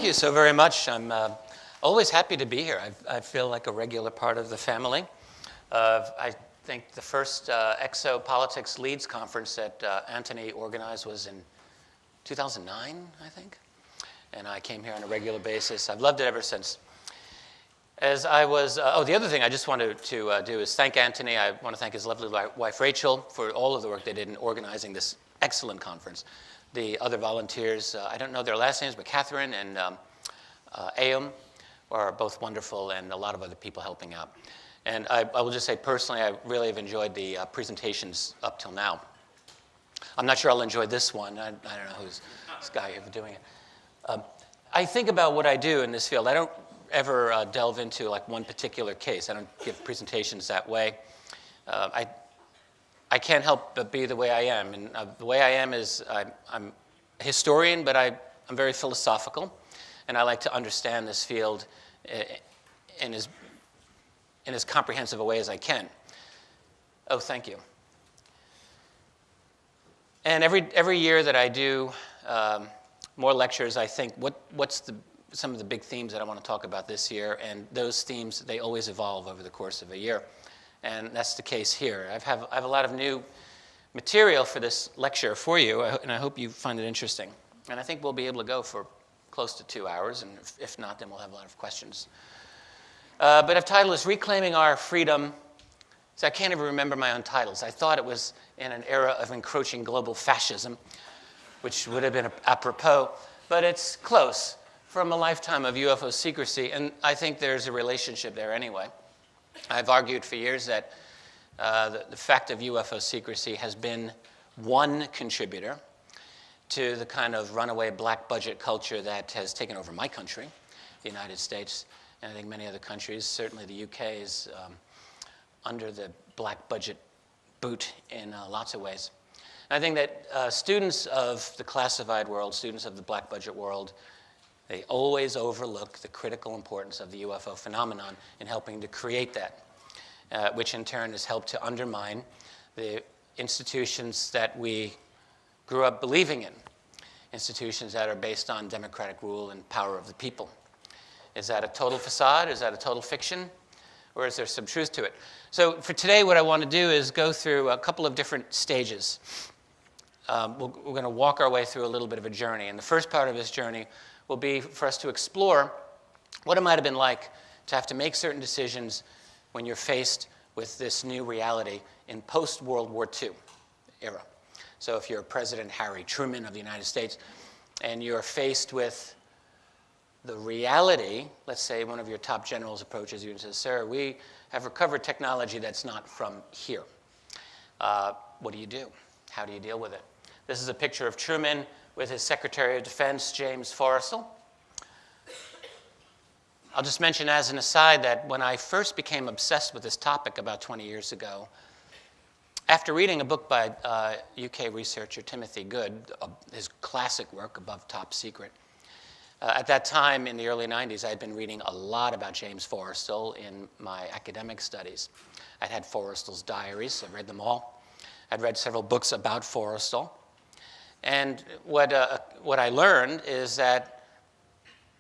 you so very much. I'm always happy to be here. I feel like a regular part of the family. I think the first Exopolitics Leads conference that Anthony organized was in 2009, I think. And I came here on a regular basis. I've loved it ever since. As I was, the other thing I just wanted to do is thank Anthony. I want to thank his lovely wife, Rachel, for all of the work they did in organizing this excellent conference. The other volunteers, I don't know their last names, but Catherine and Aum are both wonderful, and a lot of other people helping out. And I will just say personally, I really have enjoyed the presentations up till now. I'm not sure I'll enjoy this one. I don't know who's this guy who's doing it. I think about what I do in this field. I don't ever delve into like one particular case. I don't give presentations that way. I can't help but be the way I am. And the way I am is I'm a historian, but I'm very philosophical. And I like to understand this field in as comprehensive a way as I can. Oh, thank you. And every year that I do more lectures, I think, what's some of the big themes that I want to talk about this year? And those themes, they always evolve over the course of a year. And that's the case here. I have a lot of new material for this lecture for you, and I hope you find it interesting. And I think we'll be able to go for close to 2 hours, and if not, then we'll have a lot of questions. But I've titled this Reclaiming Our Freedom. So I can't even remember my own titles. I thought it was in an era of encroaching global fascism, which would have been apropos, but it's close. From a lifetime of UFO secrecy, and I think there's a relationship there anyway. I've argued for years that the fact of UFO secrecy has been one contributor to the kind of runaway black budget culture that has taken over my country, the United States, and I think many other countries. Certainly the UK is under the black budget boot in lots of ways. And I think that students of the classified world, students of the black budget world, they always overlook the critical importance of the UFO phenomenon in helping to create that, which in turn has helped to undermine the institutions that we grew up believing in, institutions that are based on democratic rule and power of the people. Is that a total facade? Is that a total fiction? Or is there some truth to it? So for today, what I want to do is go through a couple of different stages. We're going to walk our way through a little bit of a journey. And the first part of this journey will be for us to explore what it might have been like to have to make certain decisions when you're faced with this new reality in post-World War II era. So if you're President Harry Truman of the United States and you're faced with the reality, let's say one of your top generals approaches you and says, "Sir, we have recovered technology that's not from here." What do you do? How do you deal with it? This is a picture of Truman with his Secretary of Defense, James Forrestal. I'll just mention as an aside that when I first became obsessed with this topic about 20 years ago, after reading a book by UK researcher Timothy Good, his classic work, Above Top Secret, at that time in the early 90s, I had been reading a lot about James Forrestal in my academic studies. I'd had Forrestal's diaries, I'd read them all. I'd read several books about Forrestal. And what I learned is that,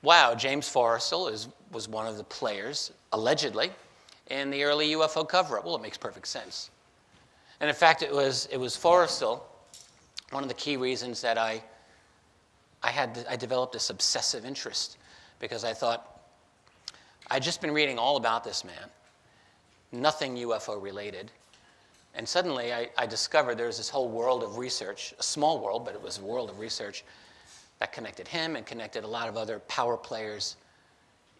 wow, James Forrestal was one of the players, allegedly, in the early UFO cover-up. Well, it makes perfect sense. And in fact, it was Forrestal, one of the key reasons that I developed this obsessive interest, because I thought, I'd just been reading all about this man, nothing UFO related. And suddenly, I discovered there was this whole world of research, a small world, but it was a world of research that connected him and connected a lot of other power players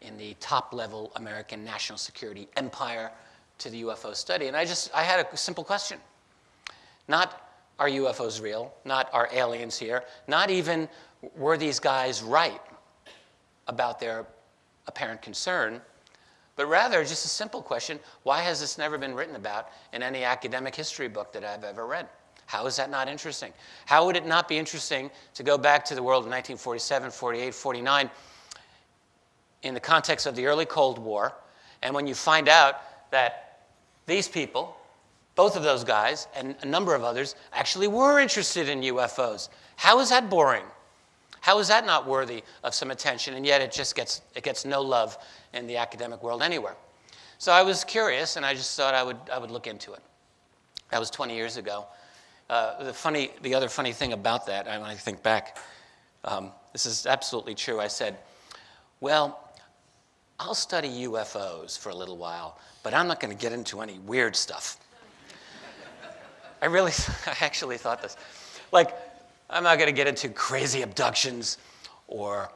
in the top-level American national security empire to the UFO study. And I had a simple question. Not, are UFOs real? Not, are aliens here? Not even, were these guys right about their apparent concern? But rather, just a simple question, why has this never been written about in any academic history book that I've ever read? How is that not interesting? How would it not be interesting to go back to the world of 1947, 48, 49 in the context of the early Cold War, and when you find out that these people, both of those guys and a number of others, actually were interested in UFOs? How is that boring? How is that not worthy of some attention? And yet it gets no love in the academic world anywhere. So I was curious, and I just thought I would look into it. That was 20 years ago. The other funny thing about that, when I think back, this is absolutely true. I said, well, I'll study UFOs for a little while, but I'm not going to get into any weird stuff. I actually thought this. Like, I'm not going to get into crazy abductions or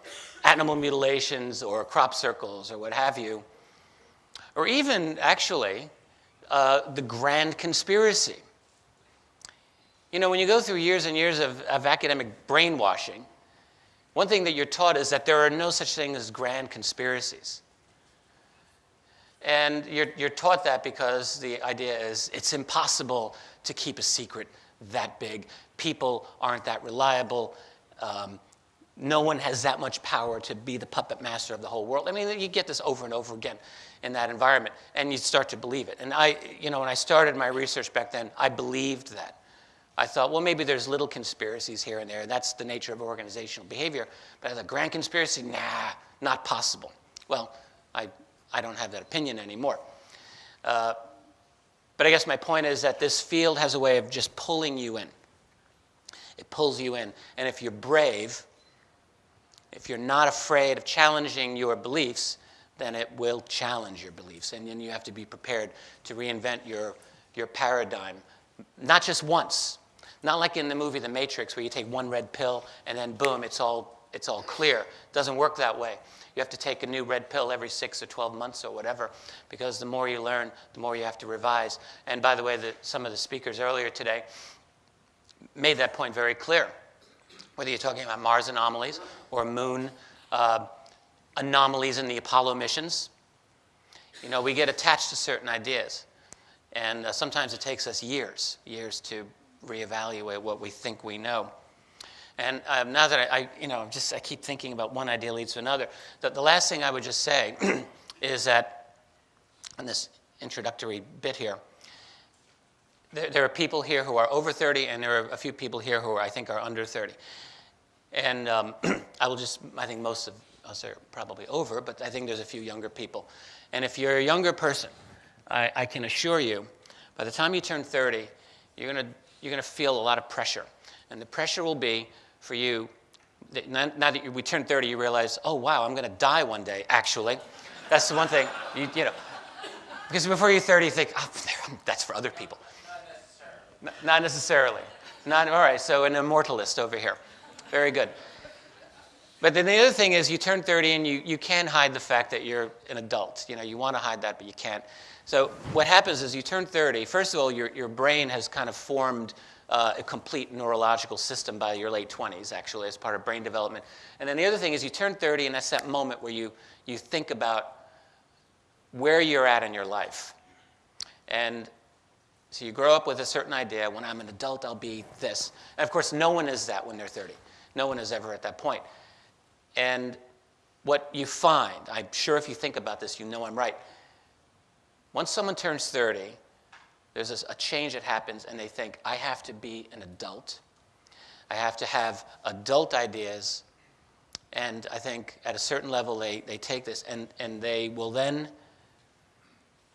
animal mutilations or crop circles or what have you, or even, actually, the grand conspiracy. You know, when you go through years and years of academic brainwashing, one thing that you're taught is that there are no such thing as grand conspiracies. And you're taught that because the idea is it's impossible to keep a secret that big. People aren't that reliable. No one has that much power to be the puppet master of the whole world. I mean, you get this over and over again in that environment, and you start to believe it. And when I started my research back then, I believed that. I thought, well, maybe there's little conspiracies here and there. That's the nature of organizational behavior. But as a grand conspiracy, nah, not possible. Well, I don't have that opinion anymore. But I guess my point is that this field has a way of just pulling you in. It pulls you in. And if you're brave, if you're not afraid of challenging your beliefs, then it will challenge your beliefs. And then you have to be prepared to reinvent your paradigm, not just once. Not like in the movie The Matrix, where you take one red pill and then boom, it's all clear. It doesn't work that way. You have to take a new red pill every 6 or 12 months or whatever, because the more you learn, the more you have to revise. And by the way, some of the speakers earlier today made that point very clear. Whether you're talking about Mars anomalies or moon anomalies in the Apollo missions, you know, we get attached to certain ideas. And sometimes it takes us years to reevaluate what we think we know. And now that I keep thinking about one idea leads to another, the last thing I would just say is that, in this introductory bit here, there are people here who are over 30, and there are a few people here who I think are under 30. And I think most of us are probably over, but I think there's a few younger people. And if you're a younger person, I can assure you, by the time you turn 30, you're going to feel a lot of pressure. And the pressure will be for you, now that we turn 30, you realize, oh, wow, I'm going to die one day, actually. That's the one thing, you know. Because before you're 30, you think, oh, that's for other people. Not necessarily. All right, so an immortalist over here. Very good. But then the other thing is you turn 30 and you can hide the fact that you're an adult. You know, you want to hide that, but you can't. So what happens is you turn 30. First of all, your brain has kind of formed a complete neurological system by your late 20s, actually, as part of brain development. And then the other thing is you turn 30, and that's that moment where you think about where you're at in your life. And so you grow up with a certain idea. When I'm an adult, I'll be this. And of course, no one is that when they're 30. No one is ever at that point. And what you find, I'm sure if you think about this, you know I'm right. Once someone turns 30, there's a change that happens, and they think, I have to be an adult. I have to have adult ideas. And I think at a certain level, they take this, and they will then,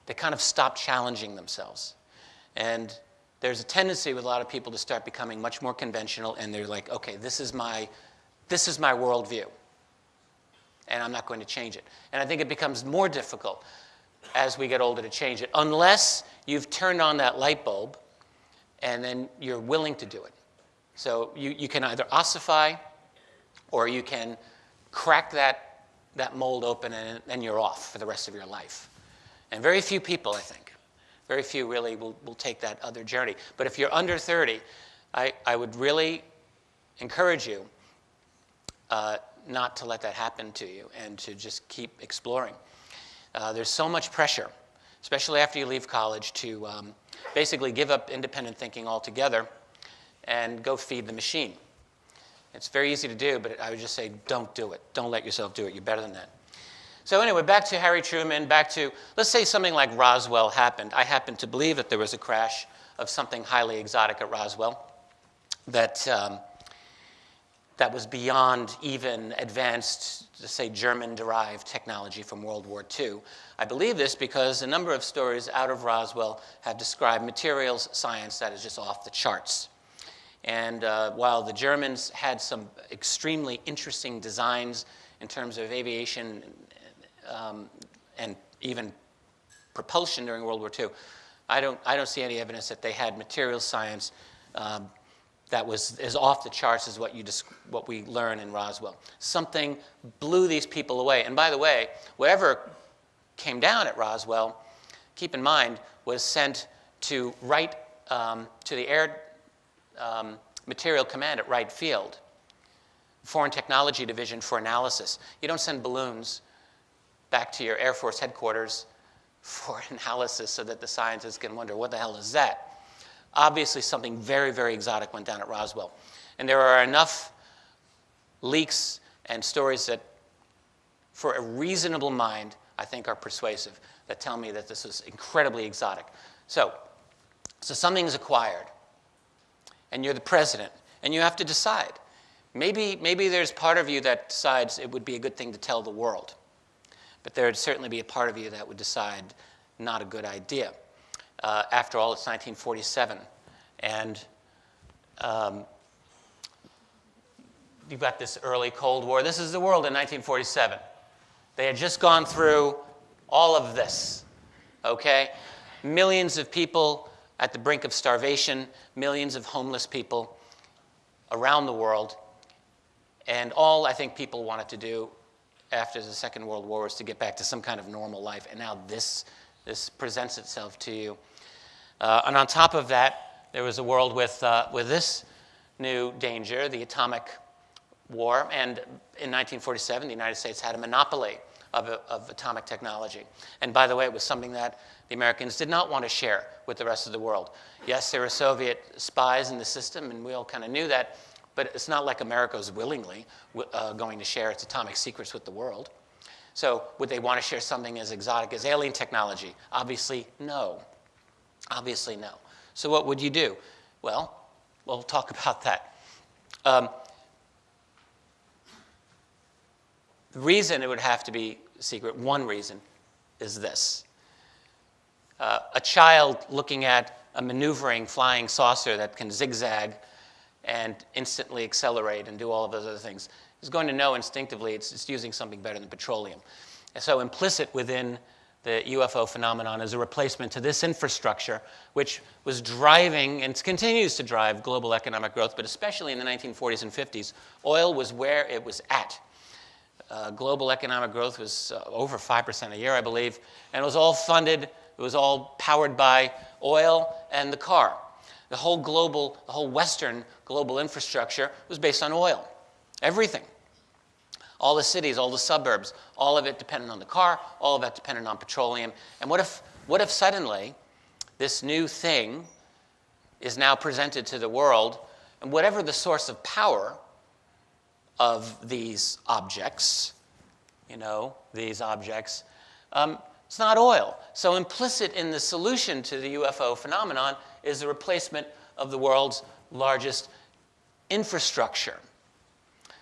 they kind of stop challenging themselves. And there's a tendency with a lot of people to start becoming much more conventional, and they're like, okay, this is my worldview, and I'm not going to change it. And I think it becomes more difficult as we get older to change it, unless you've turned on that light bulb, and then you're willing to do it. So you can either ossify, or you can crack that mold open, and then you're off for the rest of your life. And very few people, I think, very few really will take that other journey. But if you're under 30, I would really encourage you not to let that happen to you, and to just keep exploring. There's so much pressure, especially after you leave college, to basically give up independent thinking altogether and go feed the machine. It's very easy to do, but I would just say don't do it. Don't let yourself do it. You're better than that. So anyway, back to Harry Truman, back to, let's say something like Roswell happened. I happen to believe that there was a crash of something highly exotic at Roswell that that was beyond even advanced, to say, German-derived technology from World War II. I believe this because a number of stories out of Roswell have described materials science that is just off the charts. And while the Germans had some extremely interesting designs in terms of aviation and even propulsion during World War II, I don't see any evidence that they had materials science that was as off the charts as what we learn in Roswell. Something blew these people away. And by the way, whatever came down at Roswell, keep in mind, was sent to the Air Material Command at Wright Field, Foreign Technology Division, for analysis. You don't send balloons back to your Air Force headquarters for analysis so that the scientists can wonder, what the hell is that? Obviously, something very, very exotic went down at Roswell. And there are enough leaks and stories that, for a reasonable mind, I think are persuasive, that tell me that this is incredibly exotic. So something's acquired, and you're the president, and you have to decide. Maybe there's part of you that decides it would be a good thing to tell the world. But there would certainly be a part of you that would decide not a good idea. After all, it's 1947, and you've got this early Cold War. This is the world in 1947. They had just gone through all of this, okay? Millions of people at the brink of starvation, millions of homeless people around the world, and all I think people wanted to do after the Second World War was to get back to some kind of normal life, and now this presents itself to you. And on top of that, there was a world with this new danger, the atomic war. And in 1947, the United States had a monopoly of atomic technology. And by the way, it was something that the Americans did not want to share with the rest of the world. Yes, there were Soviet spies in the system, and we all kind of knew that. But it's not like America was willingly going to share its atomic secrets with the world. So would they want to share something as exotic as alien technology? Obviously, no. Obviously, no. So what would you do? Well, we'll talk about that. The reason it would have to be secret, one reason, is this. A child looking at a maneuvering flying saucer that can zigzag and instantly accelerate and do all of those other things is going to know instinctively it's using something better than petroleum. And so implicit within the UFO phenomenon is a replacement to this infrastructure, which was driving and continues to drive global economic growth, but especially in the 1940s and 50s, oil was where it was at. Global economic growth was over 5% a year, I believe, and it was all funded, it was all powered by oil and the car. The whole Western global infrastructure was based on oil. Everything. All the cities, all the suburbs, all of it dependent on the car, all of it dependent on petroleum. And what if suddenly this new thing is now presented to the world, and whatever the source of power of these objects, it's not oil. So implicit in the solution to the UFO phenomenon is the replacement of the world's largest infrastructure.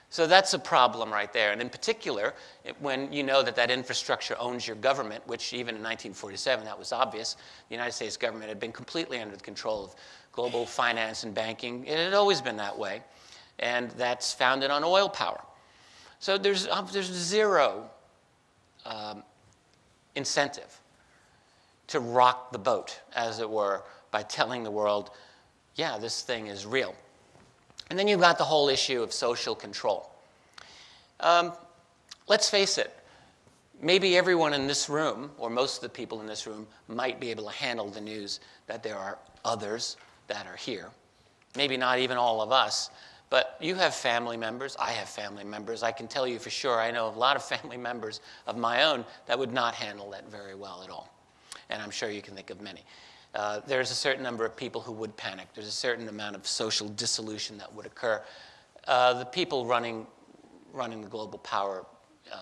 So that's a problem right there. And in particular, when you know that infrastructure owns your government, which even in 1947, that was obvious. The United States government had been completely under the control of global finance and banking. It had always been that way. And that's founded on oil power. So there's zero incentive to rock the boat, as it were, by telling the world, yeah, this thing is real. And then you've got the whole issue of social control. Let's face it, maybe everyone in this room, or most of the people in this room, might be able to handle the news that there are others that are here. Maybe not even all of us, but you have family members, I have family members. I can tell you for sure I know a lot of family members of my own that would not handle that very well at all. And I'm sure you can think of many. There's a certain number of people who would panic. There's a certain amount of social dissolution that would occur. The people running the global power,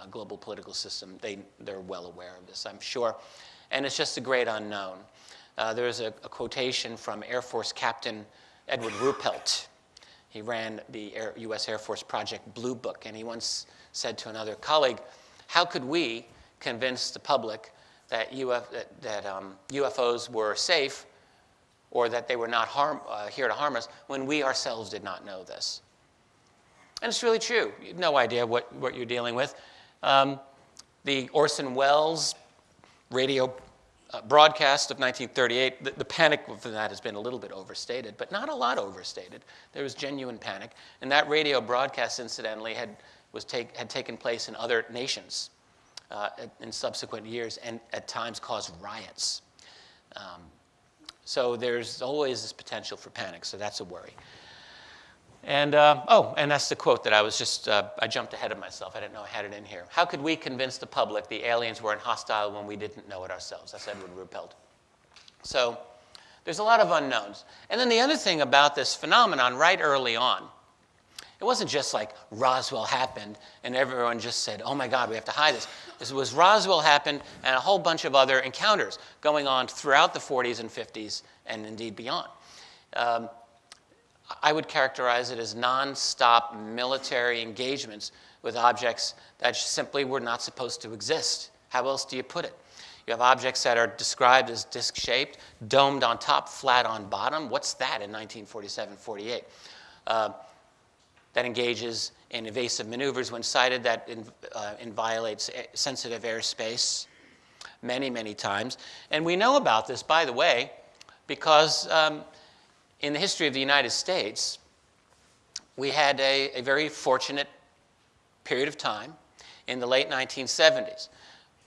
global political system, they're well aware of this, I'm sure. And it's just a great unknown. There's a quotation from Air Force Captain Edward Ruppelt. He ran the U.S. Air Force Project Blue Book, and he once said to another colleague, how could we convince the public that UFOs were safe or that they were not here to harm us when we ourselves did not know this? And it's really true. You have no idea what you're dealing with. The Orson Welles radio broadcast of 1938, the panic for that has been a little bit overstated, but not a lot overstated. There was genuine panic. And that radio broadcast, incidentally, had taken place in other nations in subsequent years and at times caused riots. So there's always this potential for panic, so that's a worry. And, and that's the quote that I was just, I jumped ahead of myself. I didn't know I had it in here. How could we convince the public the aliens weren't hostile when we didn't know it ourselves? That's Edward Ruppelt. So there's a lot of unknowns. And then the other thing about this phenomenon right early on, it wasn't just like Roswell happened and everyone just said, oh my God, we have to hide this. This was Roswell happened and a whole bunch of other encounters going on throughout the 40s and 50s and indeed beyond. I would characterize it as non-stop military engagements with objects that simply were not supposed to exist. How else do you put it? You have objects that are described as disc-shaped, domed on top, flat on bottom. What's that in 1947-48? That engages in evasive maneuvers when sighted that violates sensitive airspace many, many times. And we know about this, by the way, because in the history of the United States, we had a very fortunate period of time in the late 1970s,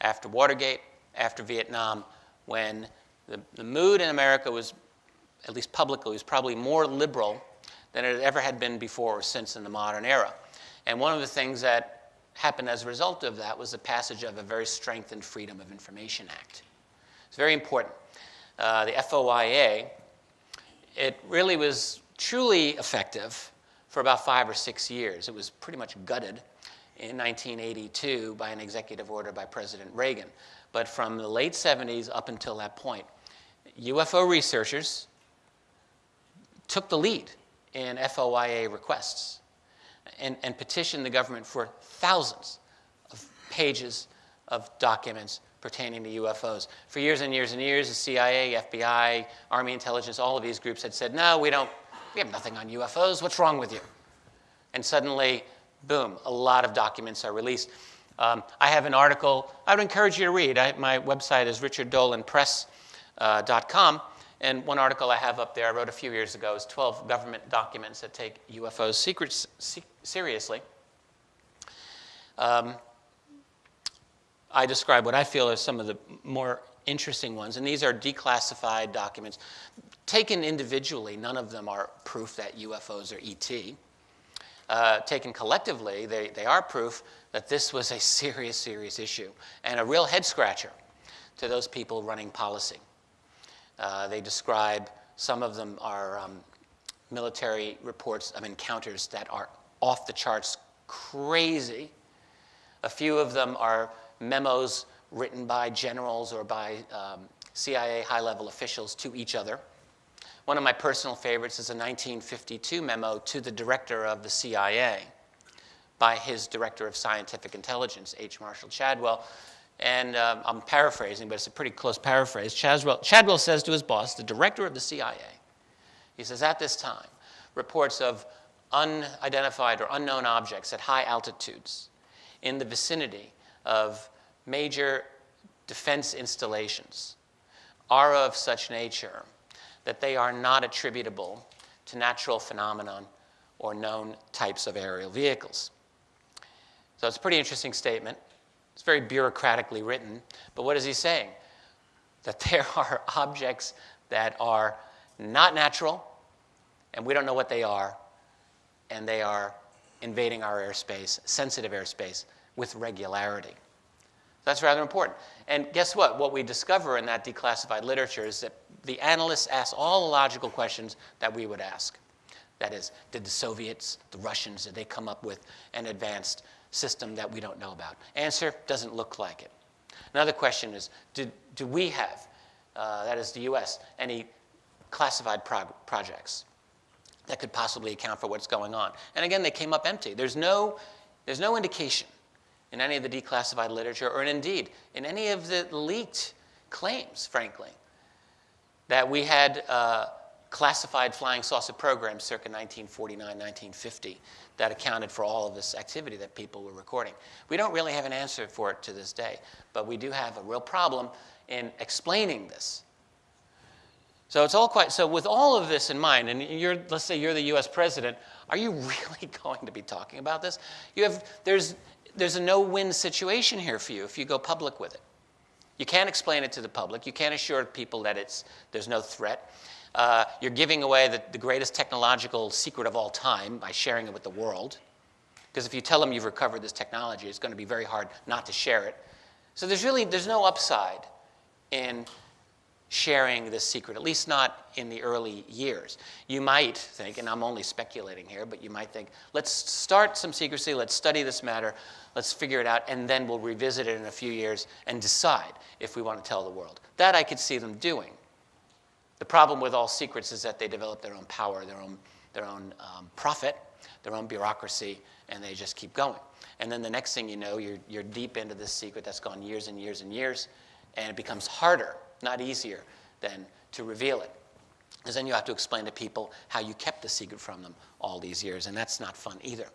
after Watergate, after Vietnam, when the mood in America was, at least publicly, was probably more liberal than it ever had been before or since in the modern era. And one of the things that happened as a result of that was the passage of a very strengthened Freedom of Information Act. It's very important. The FOIA, it really was truly effective for about 5 or 6 years. It was pretty much gutted in 1982 by an executive order by President Reagan. But from the late 70s up until that point, UFO researchers took the lead in FOIA requests and petitioned the government for thousands of pages of documents pertaining to UFOs. For years and years and years, the CIA, FBI, Army intelligence, all of these groups had said, no, we have nothing on UFOs. What's wrong with you? And suddenly, boom, a lot of documents are released. I have an article I would encourage you to read. My website is richarddolanpress.com. And one article I have up there I wrote a few years ago is 12 government documents that take UFOs seriously. I describe what I feel are some of the more interesting ones. And these are declassified documents. Taken individually, none of them are proof that UFOs are ET. Taken collectively, they are proof that this was a serious, serious issue and a real head-scratcher to those people running policy. They describe, some of them are military reports of encounters that are off the charts crazy. A few of them are memos written by generals or by CIA high-level officials to each other. One of my personal favorites is a 1952 memo to the director of the CIA by his director of scientific intelligence, H. Marshall Chadwell. And I'm paraphrasing, but it's a pretty close paraphrase. Chadwell says to his boss, the director of the CIA, he says, at this time, reports of unidentified or unknown objects at high altitudes in the vicinity of major defense installations are of such nature that they are not attributable to natural phenomenon or known types of aerial vehicles. So it's a pretty interesting statement. It's very bureaucratically written, but what is he saying? That there are objects that are not natural, and we don't know what they are, and they are invading our airspace, sensitive airspace, with regularity. That's rather important. And guess what? What we discover in that declassified literature is that the analysts ask all the logical questions that we would ask. That is, did the Soviets, the Russians, did they come up with an advanced system that we don't know about? Answer, doesn't look like it. Another question is, do we have, that is the US, any classified projects? that could possibly account for what's going on. And again, they came up empty. There's no indication in any of the declassified literature, or indeed in any of the leaked claims, frankly, that we had classified flying saucer programs circa 1949, 1950 that accounted for all of this activity that people were recording. We don't really have an answer for it to this day, but we do have a real problem in explaining this. So it's all quite, so with all of this in mind, and let's say you're the US president, are you really going to be talking about this? There's a no-win situation here for you if you go public with it. You can't explain it to the public. You can't assure people that there's no threat. You're giving away the greatest technological secret of all time by sharing it with the world. Because if you tell them you've recovered this technology, it's going to be very hard not to share it. So there's no upside in sharing this secret, at least not in the early years. You might think, and I'm only speculating here, but you might think, let's start some secrecy, let's study this matter, let's figure it out, and then we'll revisit it in a few years and decide if we want to tell the world. That I could see them doing. The problem with all secrets is that they develop their own power, their own profit, their own bureaucracy, and they just keep going. And then the next thing you know, you're deep into this secret that's gone years and years and years, and it becomes harder, not easier, than to reveal it. Because then you have to explain to people how you kept the secret from them all these years, and that's not fun either.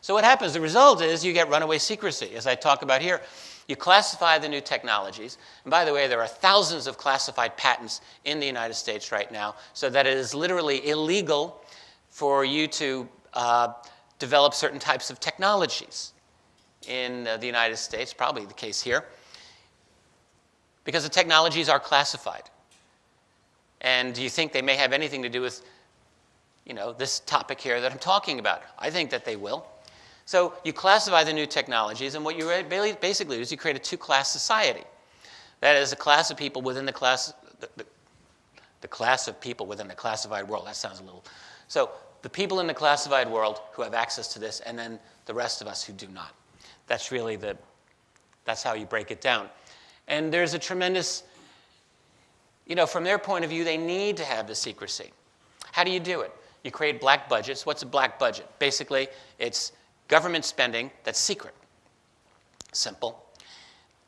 So what happens, the result is you get runaway secrecy, as I talk about here. You classify the new technologies. And by the way, there are thousands of classified patents in the United States right now, so that it is literally illegal for you to develop certain types of technologies in the United States, probably the case here, because the technologies are classified. And do you think they may have anything to do with, this topic here that I'm talking about? I think that they will. So you classify the new technologies, and what you basically do is you create a two-class society. That is, a class of people within the class, the class of people within the classified world. That sounds a little. So the people in the classified world who have access to this, and then the rest of us who do not. That's really that's how you break it down. And there's a tremendous, from their point of view, they need to have the secrecy. How do you do it? You create black budgets. What's a black budget? Basically, it's government spending that's secret. Simple.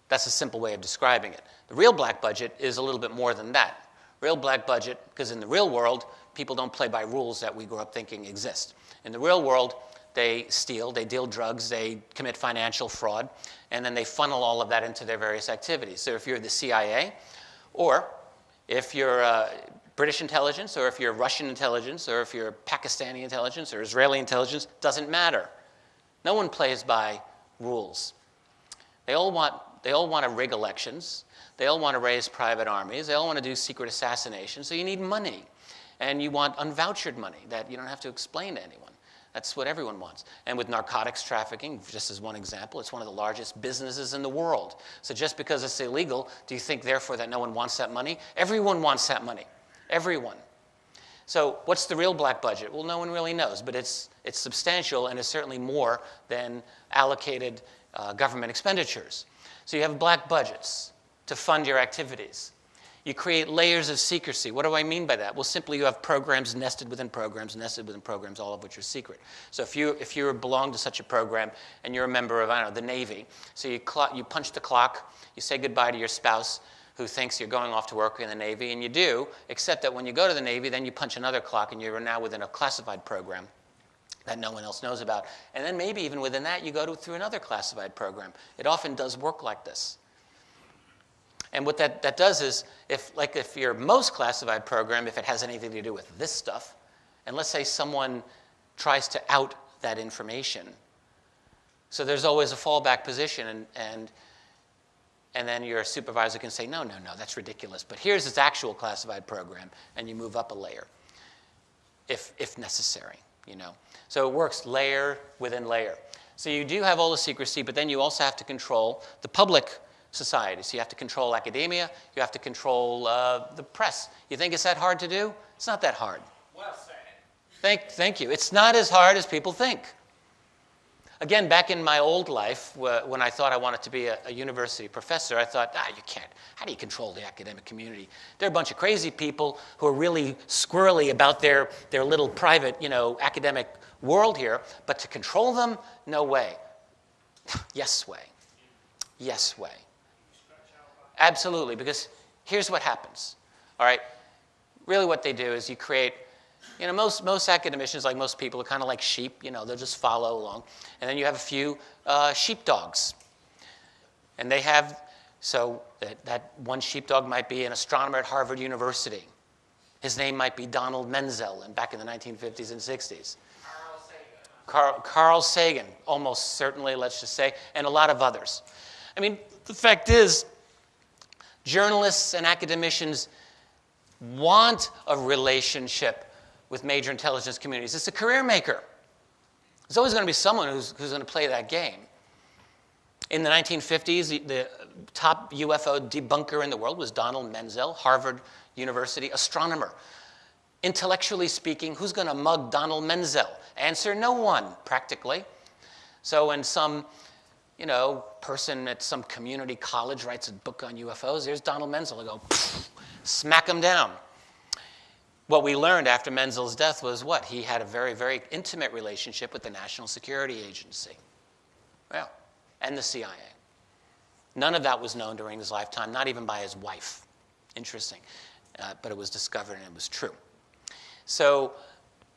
That's a simple way of describing it. The real black budget is a little bit more than that. Real black budget, because in the real world, people don't play by rules that we grew up thinking exist. In the real world, they steal, they deal drugs, they commit financial fraud, and then they funnel all of that into their various activities. So if you're the CIA, or if you're British intelligence, or if you're Russian intelligence, or if you're Pakistani intelligence, or Israeli intelligence, doesn't matter. No one plays by rules. They all want to rig elections. They all want to raise private armies. They all want to do secret assassination. So you need money. And you want unvouchered money that you don't have to explain to anyone. That's what everyone wants. And with narcotics trafficking, just as one example, it's one of the largest businesses in the world. So just because it's illegal, do you think, therefore, that no one wants that money? Everyone wants that money. Everyone. So what's the real black budget? Well, no one really knows, but it's substantial, and it's certainly more than allocated government expenditures. So you have black budgets to fund your activities. You create layers of secrecy. What do I mean by that? Well, simply you have programs nested within programs, all of which are secret. So if you belong to such a program and you're a member of, the Navy, so you punch the clock, you say goodbye to your spouse who thinks you're going off to work in the Navy, and you do, except that when you go to the Navy, then you punch another clock and you're now within a classified program that no one else knows about. And then maybe even within that, you go through another classified program. It often does work like this. And what that does is, if your most classified program, if it has anything to do with this stuff, and let's say someone tries to out that information, so there's always a fallback position, and then your supervisor can say, no, that's ridiculous, but here's its actual classified program, and you move up a layer, if necessary, So it works layer within layer. So you do have all the secrecy, but then you also have to control the public society. So you have to control academia. You have to control the press. You think it's that hard to do? It's not that hard. Well said. Thank you. It's not as hard as people think. Again, back in my old life, when I thought I wanted to be a university professor, I thought, you can't. How do you control the academic community? They're a bunch of crazy people who are really squirrely about their little private, academic world here. But to control them, no way. Yes way. Yes way. Absolutely, because here's what happens. All right? Really what they do is you create, most academicians, like most people, are kind of like sheep. They'll just follow along. And then you have a few sheepdogs. And they have, so that one sheepdog might be an astronomer at Harvard University. His name might be Donald Menzel, and back in the 1950s and 60s. Carl Sagan, almost certainly, let's just say, and a lot of others. I mean, the fact is, journalists and academicians want a relationship with major intelligence communities. It's a career maker. There's always going to be someone who's going to play that game. In the 1950s, the top UFO debunker in the world was Donald Menzel, Harvard University astronomer. Intellectually speaking, who's going to mug Donald Menzel? Answer, no one, practically. So when some person at some community college writes a book on UFOs, there's Donald Menzel. They go, smack him down. What we learned after Menzel's death was what? He had a very, very intimate relationship with the National Security Agency. Yeah, and the CIA. None of that was known during his lifetime, not even by his wife. Interesting. But it was discovered and it was true. So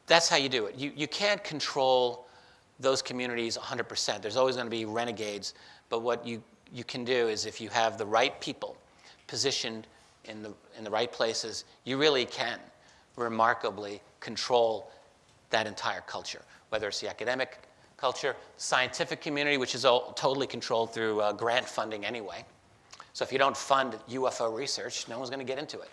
that's how you do it. You can't control those communities 100%. There's always going to be renegades. But what you can do is if you have the right people positioned in the right places, you really can remarkably control that entire culture, whether it's the academic culture, scientific community, which is all totally controlled through grant funding anyway. So if you don't fund UFO research, no one's going to get into it.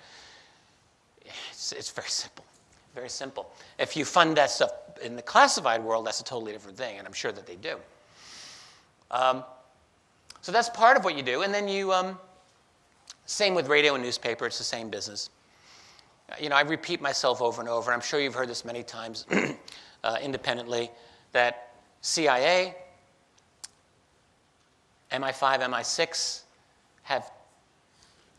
It's very simple. Very simple. If you fund that stuff in the classified world, that's a totally different thing, and I'm sure that they do. So that's part of what you do. And then you, same with radio and newspaper, it's the same business. I repeat myself over and over. I'm sure you've heard this many times independently, that CIA, MI5, MI6 have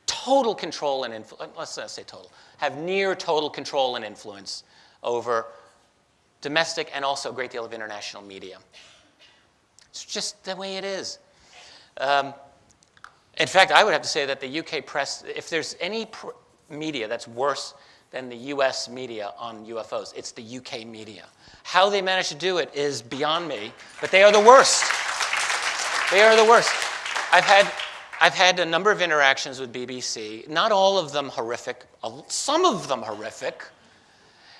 total control and influence, let's not say total, have near total control and influence over domestic and also a great deal of international media. It's just the way it is. In fact, I would have to say that the UK press, if there's any media that's worse than the US media on UFOs, it's the UK media. How they manage to do it is beyond me, but they are the worst. They are the worst. I've had a number of interactions with BBC, not all of them horrific, some of them horrific.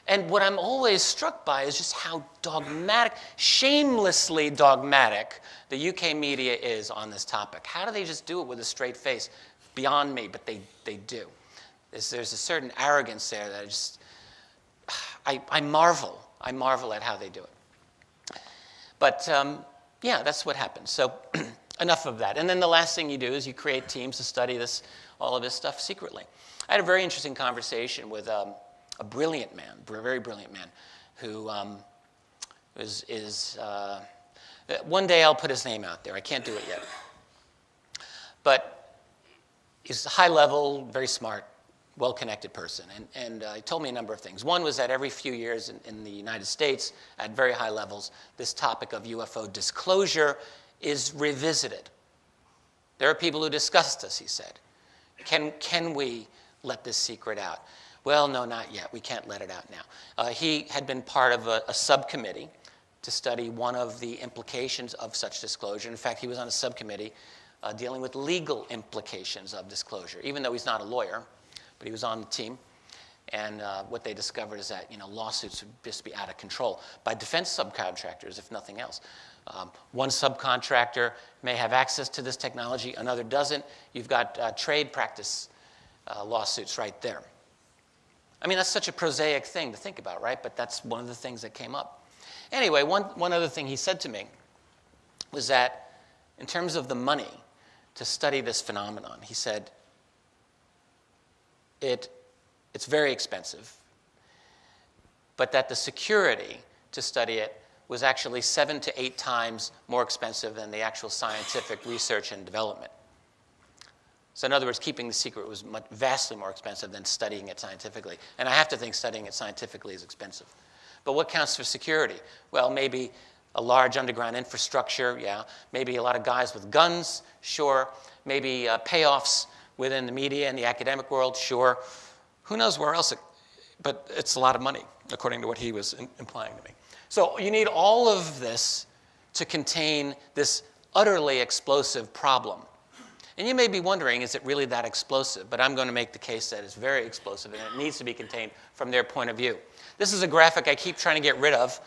And what I'm always struck by is just how dogmatic, shamelessly dogmatic, the UK media is on this topic. How do they just do it with a straight face? Beyond me, but they do. There's a certain arrogance there that I marvel. I marvel at how they do it. But yeah, that's what happens. So enough of that. And then the last thing you do is you create teams to study all of this stuff secretly. I had a very interesting conversation with a brilliant man, a very brilliant man, who one day I'll put his name out there. I can't do it yet. But he's a high level, very smart, well-connected person. And he told me a number of things. One was that every few years in the United States, at very high levels, this topic of UFO disclosure is revisited. There are people who discuss this, he said. Can we let this secret out? Well, no, not yet. We can't let it out now. He had been part of a subcommittee to study one of the implications of such disclosure. In fact, he was on a subcommittee dealing with legal implications of disclosure, even though he's not a lawyer, but he was on the team. And what they discovered is that lawsuits would just be out of control by defense subcontractors, if nothing else. One subcontractor may have access to this technology, another doesn't. You've got trade practice lawsuits right there. I mean, that's such a prosaic thing to think about, right? But that's one of the things that came up. Anyway, one other thing he said to me was that in terms of the money to study this phenomenon, he said, it's very expensive, but that the security to study it was actually 7 to 8 times more expensive than the actual scientific research and development. So in other words, keeping the secret was vastly more expensive than studying it scientifically. And I have to think studying it scientifically is expensive. But what counts for security? Well, maybe a large underground infrastructure, yeah. Maybe a lot of guys with guns, sure. Maybe payoffs within the media and the academic world, sure. Who knows where else? But it's a lot of money, according to what he was implying to me. So you need all of this to contain this utterly explosive problem. And you may be wondering, is it really that explosive? But I'm going to make the case that it's very explosive and it needs to be contained from their point of view. This is a graphic I keep trying to get rid of.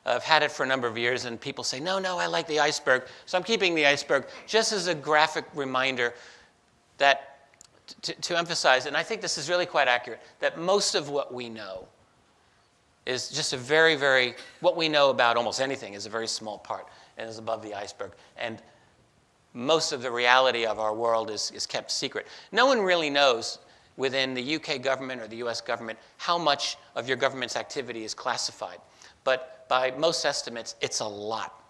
I've had it for a number of years, and people say, no, I like the iceberg. So I'm keeping the iceberg just as a graphic reminder that to emphasize, and I think this is really quite accurate, that most of what we know is just a very, very, what we know about almost anything is a very small part and is above the iceberg. And most of the reality of our world is kept secret. No one really knows within the UK government or the US government how much of your government's activity is classified. But by most estimates, it's a lot.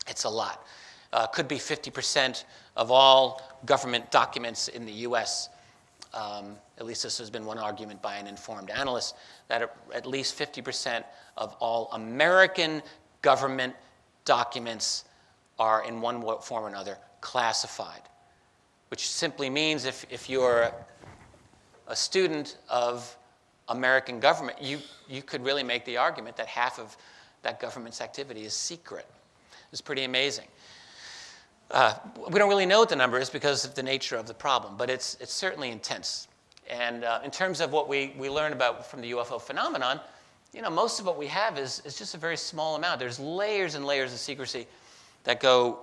It's a lot. Could be 50% of all government documents in the US. At least this has been one argument by an informed analyst, that at least 50% of all American government documents are in one form or another classified, which simply means if you're a student of American government, you could really make the argument that half of that government's activity is secret. It's pretty amazing. We don't really know what the number is because of the nature of the problem, but it's certainly intense. And in terms of what we learn about from the UFO phenomenon, most of what we have is just a very small amount. There's layers and layers of secrecy that go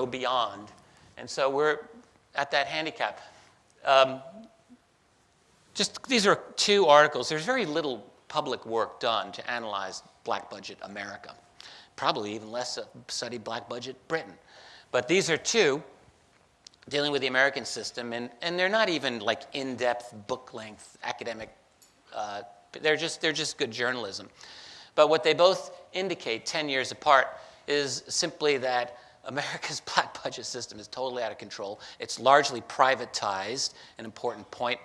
beyond. And so we're at that handicap. These are 2 articles. There's very little public work done to analyze black budget America. Probably even less study black budget Britain. But these are 2 dealing with the American system, and they're not even like in-depth, book-length academic. They're just good journalism. But what they both indicate 10 years apart is simply that America's black budget system is totally out of control. It's largely privatized, an important point.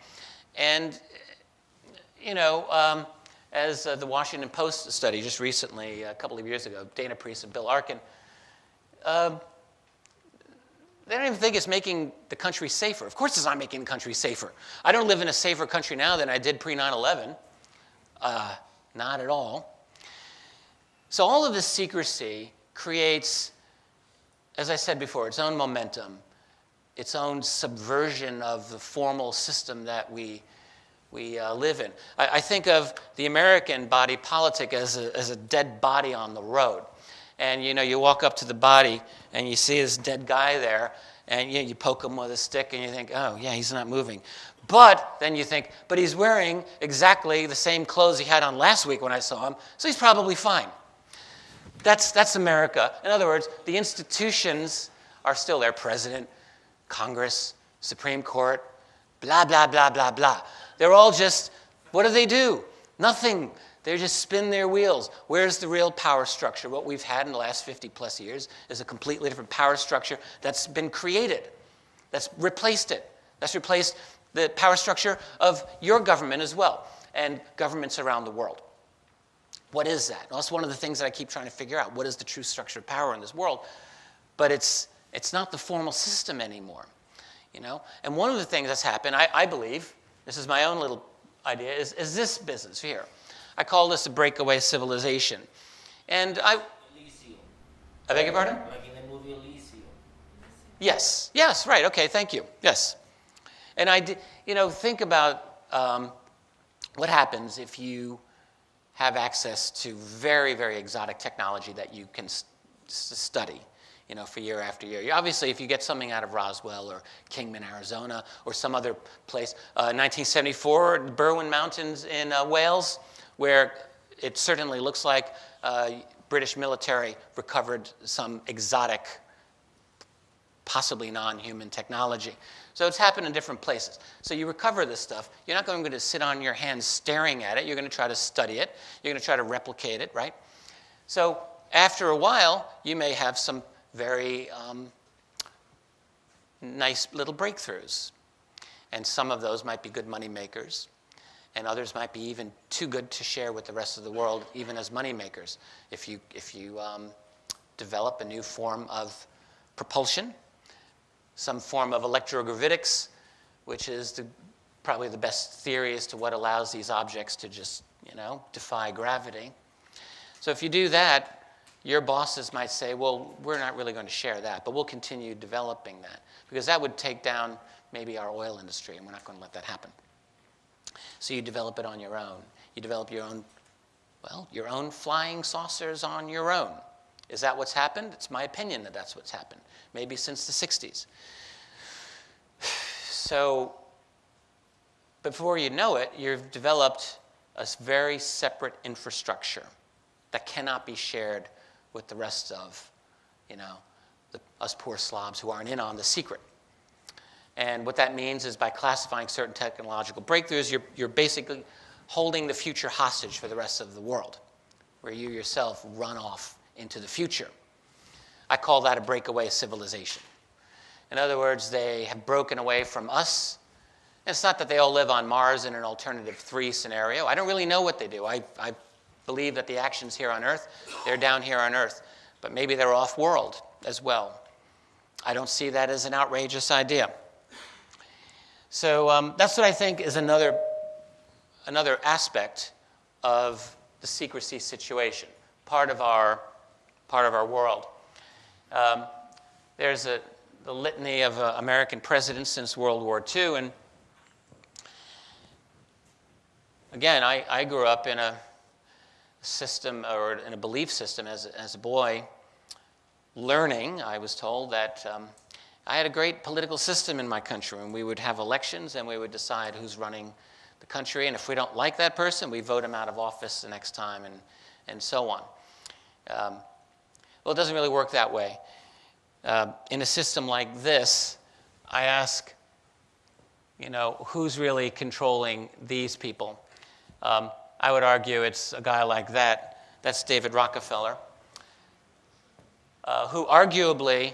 And, as the Washington Post study just recently, a couple of years ago, Dana Priest and Bill Arkin, they don't even think it's making the country safer. Of course it's not making the country safer. I don't live in a safer country now than I did pre-9/11. Not at all. So all of this secrecy creates, as I said before, its own momentum, its own subversion of the formal system that we live in. I think of the American body politic as a dead body on the road. And you walk up to the body and you see this dead guy there, and you poke him with a stick and you think, oh yeah, he's not moving. But then you think, but he's wearing exactly the same clothes he had on last week when I saw him, so he's probably fine. That's America. In other words, the institutions are still there: president, Congress, Supreme Court, blah, blah, blah, blah, blah. They're all just, what do? Nothing. They just spin their wheels. Where's the real power structure? What we've had in the last 50 plus years is a completely different power structure that's been created. That's replaced it. That's replaced the power structure of your government as well, and governments around the world. What is that? Well, that's one of the things that I keep trying to figure out. What is the true structure of power in this world? But it's not the formal system anymore. And one of the things that's happened, I believe, this is my own little idea, is this business here. I call this a breakaway civilization. And Elysium. I beg your pardon? Like in the movie Elysium. Yes, right, okay, thank you, yes. And think about what happens if you have access to very, very exotic technology that you can study, for year after year. Obviously, if you get something out of Roswell or Kingman, Arizona, or some other place, 1974, Berwyn Mountains in Wales, where it certainly looks like British military recovered some exotic, possibly non-human technology. So it's happened in different places. So you recover this stuff. You're not going to sit on your hands staring at it. You're going to try to study it. You're going to try to replicate it, right? So after a while, you may have some very nice little breakthroughs. And some of those might be good money makers, and others might be even too good to share with the rest of the world, even as money makers. If you develop a new form of propulsion, some form of electrogravitics, which is probably the best theory as to what allows these objects to just, defy gravity. So if you do that, your bosses might say, well, we're not really going to share that, but we'll continue developing that, because that would take down maybe our oil industry, and we're not going to let that happen. So you develop it on your own. You develop your own flying saucers on your own. Is that what's happened? It's my opinion that that's what's happened, maybe since the 60s. So before you know it, you've developed a very separate infrastructure that cannot be shared with the rest of, us poor slobs who aren't in on the secret. And what that means is by classifying certain technological breakthroughs, you're basically holding the future hostage for the rest of the world, where you yourself run off into the future. I call that a breakaway civilization. In other words, they have broken away from us. And it's not that they all live on Mars in an alternative 3 scenario. I don't really know what they do. I believe that the actions here on Earth, they're down here on Earth. But maybe they're off-world as well. I don't see that as an outrageous idea. So that's what I think is another aspect of the secrecy situation, part of our world. There's the litany of American presidents since World War II, and again, I grew up in a system, or in a belief system as a boy, learning, I was told, that I had a great political system in my country, and we would have elections, and we would decide who's running the country, and if we don't like that person, we vote him out of office the next time, and so on. Well, it doesn't really work that way. In a system like this, I ask, who's really controlling these people? I would argue it's a guy like that. That's David Rockefeller, who arguably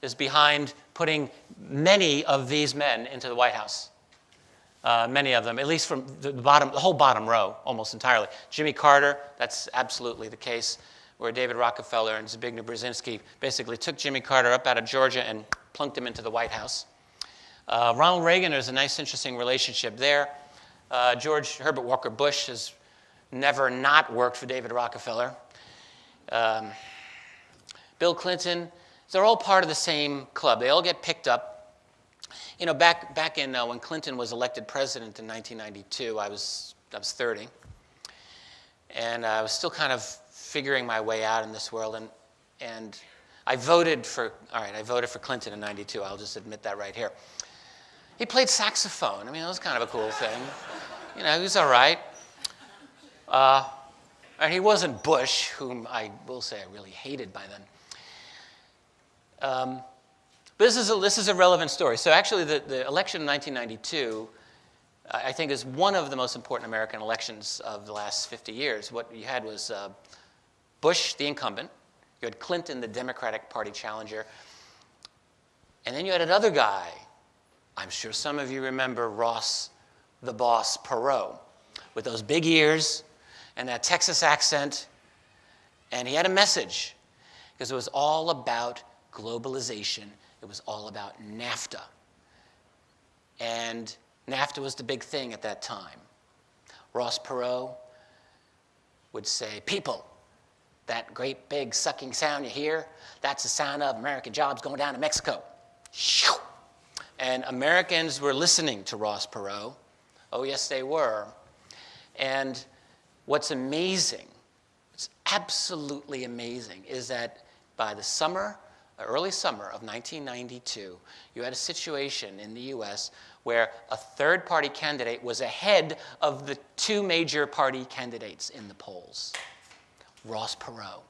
is behind putting many of these men into the White House. Many of them, at least from the whole bottom row, almost entirely. Jimmy Carter, that's absolutely the case, where David Rockefeller and Zbigniew Brzezinski basically took Jimmy Carter up out of Georgia and plunked him into the White House. Ronald Reagan, there's a nice, interesting relationship there. George Herbert Walker Bush has never not worked for David Rockefeller. Bill Clinton, they're all part of the same club. They all get picked up. Back in when Clinton was elected president in 1992, I was 30, and I was still kind of figuring my way out in this world, and I voted for Clinton in 92. I'll just admit that right here. He played saxophone. I mean, it was kind of a cool thing. He was all right. And he wasn't Bush, whom I will say I really hated by then. But this is a relevant story. So actually, the election of 1992, I think, is one of the most important American elections of the last 50 years. What you had was Bush, the incumbent. You had Clinton, the Democratic Party challenger. And then you had another guy. I'm sure some of you remember Ross, the boss, Perot, with those big ears and that Texas accent. And he had a message, because it was all about globalization. It was all about NAFTA. And NAFTA was the big thing at that time. Ross Perot would say, people, that great big sucking sound you hear, that's the sound of American jobs going down to Mexico. And Americans were listening to Ross Perot. Oh, yes, they were. And what's amazing, it's absolutely amazing, is that by the early summer of 1992, you had a situation in the U.S. where a third-party candidate was ahead of the 2 major party candidates in the polls. Ross Perot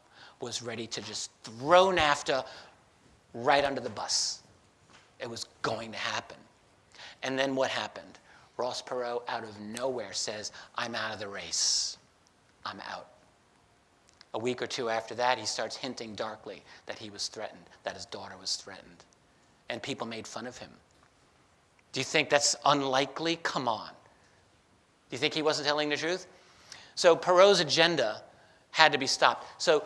was ready to just throw NAFTA right under the bus. It was going to happen. And then what happened? Ross Perot, out of nowhere, says, I'm out of the race. I'm out. A week or two after that, he starts hinting darkly that he was threatened, that his daughter was threatened. And people made fun of him. Do you think that's unlikely? Come on. Do you think he wasn't telling the truth? So Perot's agenda had to be stopped. So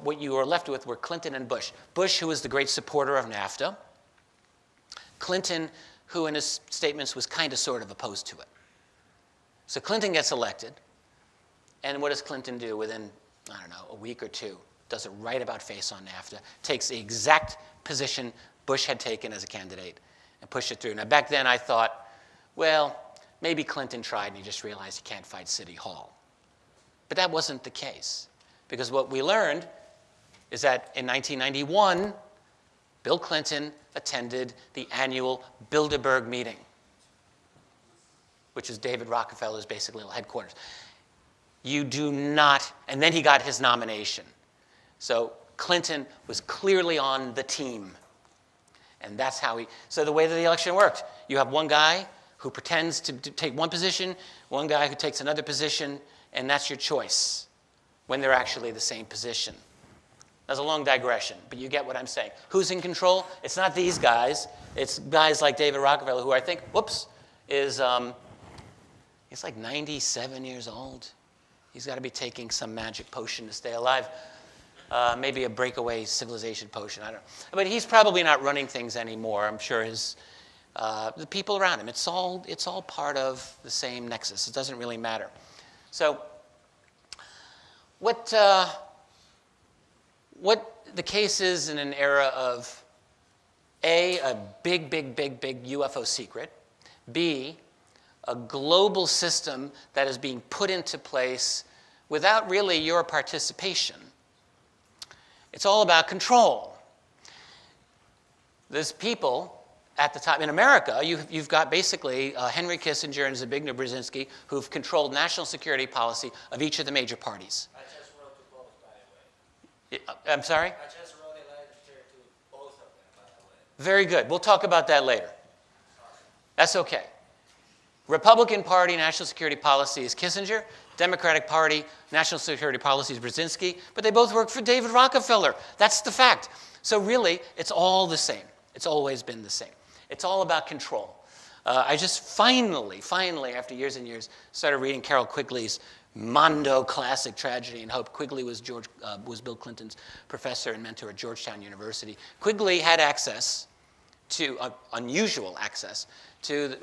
what you were left with were Clinton and Bush. Bush, who was the great supporter of NAFTA. Clinton, who in his statements was kind of sort of opposed to it. So Clinton gets elected. And what does Clinton do within, I don't know, a week or two? Does it right about face on NAFTA. Takes the exact position Bush had taken as a candidate and pushed it through. Now, back then I thought, well, maybe Clinton tried and he just realized he can't fight City Hall. But that wasn't the case. Because what we learned is that in 1991, Bill Clinton attended the annual Bilderberg meeting, which is David Rockefeller's basically little headquarters. You do not, and then he got his nomination. So Clinton was clearly on the team. And that's how so the way that the election worked, you have one guy who pretends to take one position, one guy who takes another position, and that's your choice when they're actually the same position. That's a long digression, but you get what I'm saying. Who's in control? It's not these guys. It's guys like David Rockefeller, who I think, is he's like 97 years old. He's got to be taking some magic potion to stay alive. Maybe a breakaway civilization potion, I don't know. But he's probably not running things anymore. I'm sure the people around him, it's all part of the same nexus. It doesn't really matter. So what the case is in an era of a big UFO secret, B, a global system that is being put into place without really your participation. It's all about control. There's people at the top. In America, you've got basically Henry Kissinger and Zbigniew Brzezinski who've controlled national security policy of each of the major parties. I just wrote to both, by the way. I'm sorry? I just wrote a letter to both of them, by the way. Very good. We'll talk about that later. That's okay. Republican Party national security policy is Kissinger. Democratic Party national security policy is Brzezinski. But they both work for David Rockefeller. That's the fact. So really, it's all the same. It's always been the same. It's all about control. I just finally, after years and years, started reading Carroll Quigley's Mondo classic, Tragedy and Hope. Quigley was Bill Clinton's professor and mentor at Georgetown University. Quigley had access to, unusual access, to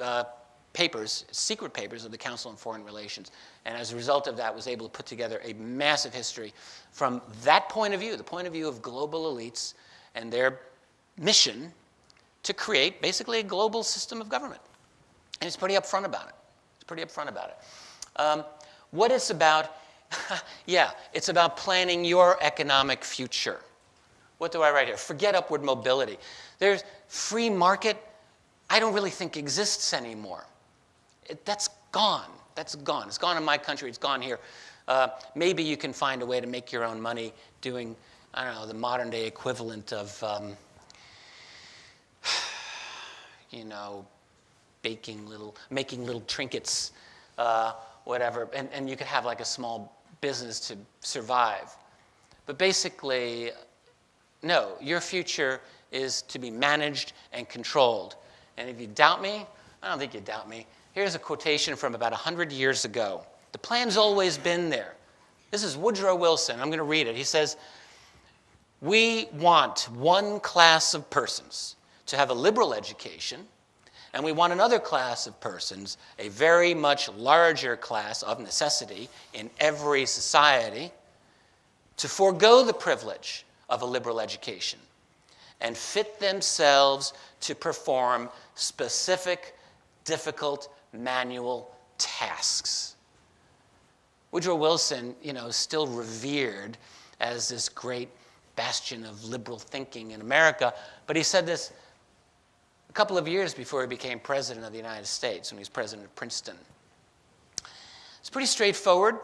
papers, secret papers of the Council on Foreign Relations. And as a result of that, was able to put together a massive history from that point of view, the point of view of global elites and their mission to create basically a global system of government. And it's pretty upfront about it. What it's about, yeah, it's about planning your economic future. What do I write here? Forget upward mobility. There's free market, I don't really think exists anymore. That's gone. That's gone. It's gone in my country. It's gone here. Maybe you can find a way to make your own money doing, I don't know, the modern day equivalent of, making little trinkets, whatever, and you could have like a small business to survive. But basically, no, your future is to be managed and controlled. And if you doubt me, I don't think you doubt me. Here's a quotation from about 100 years ago. The plan's always been there. This is Woodrow Wilson. I'm going to read it. He says, "We want one class of persons to have a liberal education, and we want another class of persons, a very much larger class of necessity in every society, to forego the privilege of a liberal education and fit themselves to perform specific, difficult, manual tasks." Woodrow Wilson, is still revered as this great bastion of liberal thinking in America, but he said this a couple of years before he became president of the United States, when he was president of Princeton. It's pretty straightforward.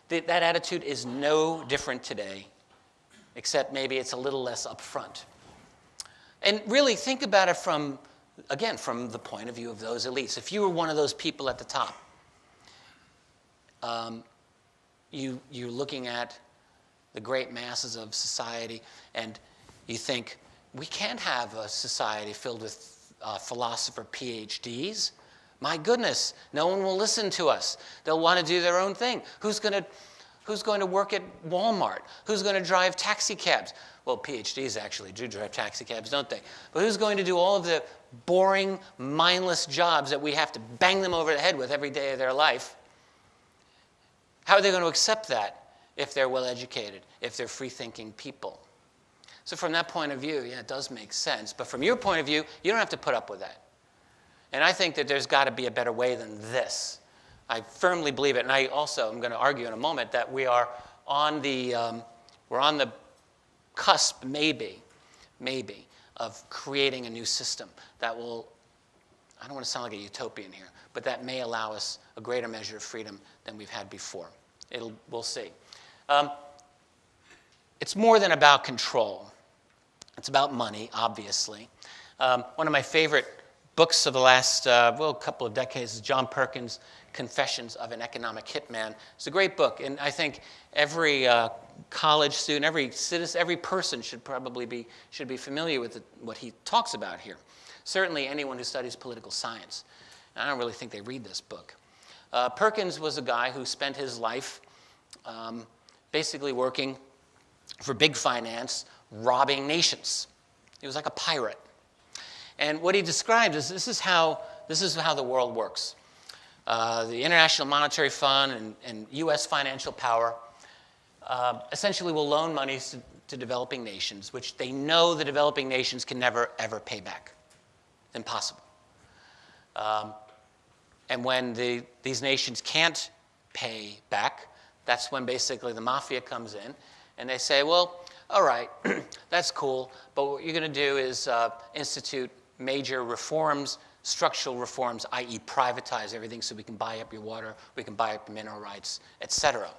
That attitude is no different today, except maybe it's a little less upfront. And really think about it from the point of view of those elites. If you were one of those people at the top, you're looking at the great masses of society, and you think, we can't have a society filled with philosopher PhDs. My goodness, no one will listen to us. They'll want to do their own thing. Who's going to work at Walmart? Who's going to drive taxi cabs? Well, PhDs actually do drive taxi cabs, don't they? But who's going to do all of the boring, mindless jobs that we have to bang them over the head with every day of their life? How are they going to accept that if they're well-educated, if they're free-thinking people? So from that point of view, yeah, it does make sense. But from your point of view, you don't have to put up with that. And I think that there's got to be a better way than this. I firmly believe it. And I also am going to argue in a moment that we are on the cusp, maybe, of creating a new system that will, I don't want to sound like a utopian here, but that may allow us a greater measure of freedom than we've had before. We'll see. It's more than about control. It's about money, obviously. One of my favorite books of the last couple of decades is John Perkins' Confessions of an Economic Hitman. It's a great book, and I think every college student, every citizen, every person should be familiar with what he talks about here. Certainly anyone who studies political science. I don't really think they read this book. Perkins was a guy who spent his life basically working for big finance, robbing nations. He was like a pirate. And what he describes is this is how the world works. The International Monetary Fund and U.S. financial power essentially will loan monies to developing nations, which they know the developing nations can never, ever pay back. It's impossible. And when these nations can't pay back, that's when basically the mafia comes in, and they say, well, all right, that's cool, but what you're going to do is institute major reforms, structural reforms, i.e. privatize everything so we can buy up your water, we can buy up your mineral rights, etc.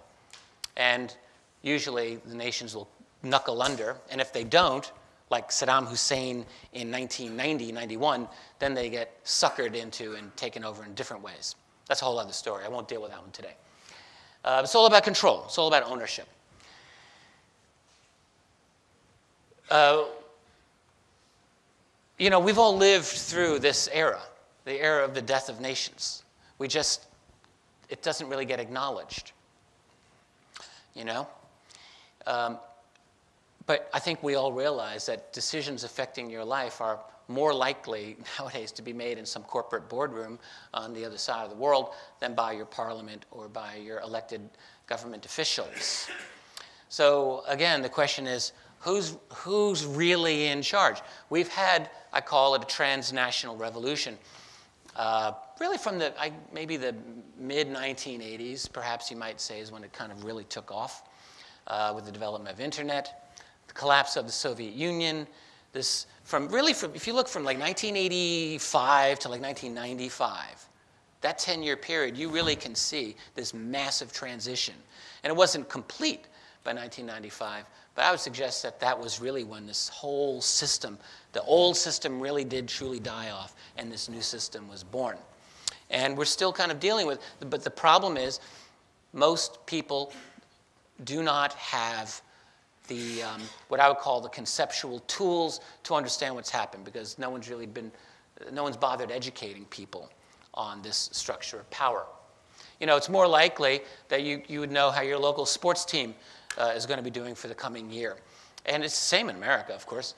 And usually the nations will knuckle under, and if they don't, like Saddam Hussein in 1990, 91, then they get suckered into and taken over in different ways. That's a whole other story. I won't deal with that one today. It's all about control. It's all about ownership. We've all lived through this era, the era of the death of nations. It doesn't really get acknowledged, But I think we all realize that decisions affecting your life are more likely nowadays to be made in some corporate boardroom on the other side of the world than by your parliament or by your elected government officials. So again, the question is, who's really in charge? We've had, I call it a transnational revolution, really from maybe the mid-1980s, perhaps you might say, is when it kind of really took off with the development of internet, the collapse of the Soviet Union. If you look from like 1985 to like 1995, that 10-year period, you really can see this massive transition. And it wasn't complete by 1995, but I would suggest that was really when this whole system, the old system really did truly die off, and this new system was born. And we're still kind of dealing with it, but the problem is most people do not have the what I would call the conceptual tools to understand what's happened, because no one's bothered educating people on this structure of power. It's more likely that you would know how your local sports team is going to be doing for the coming year. And it's the same in America, of course.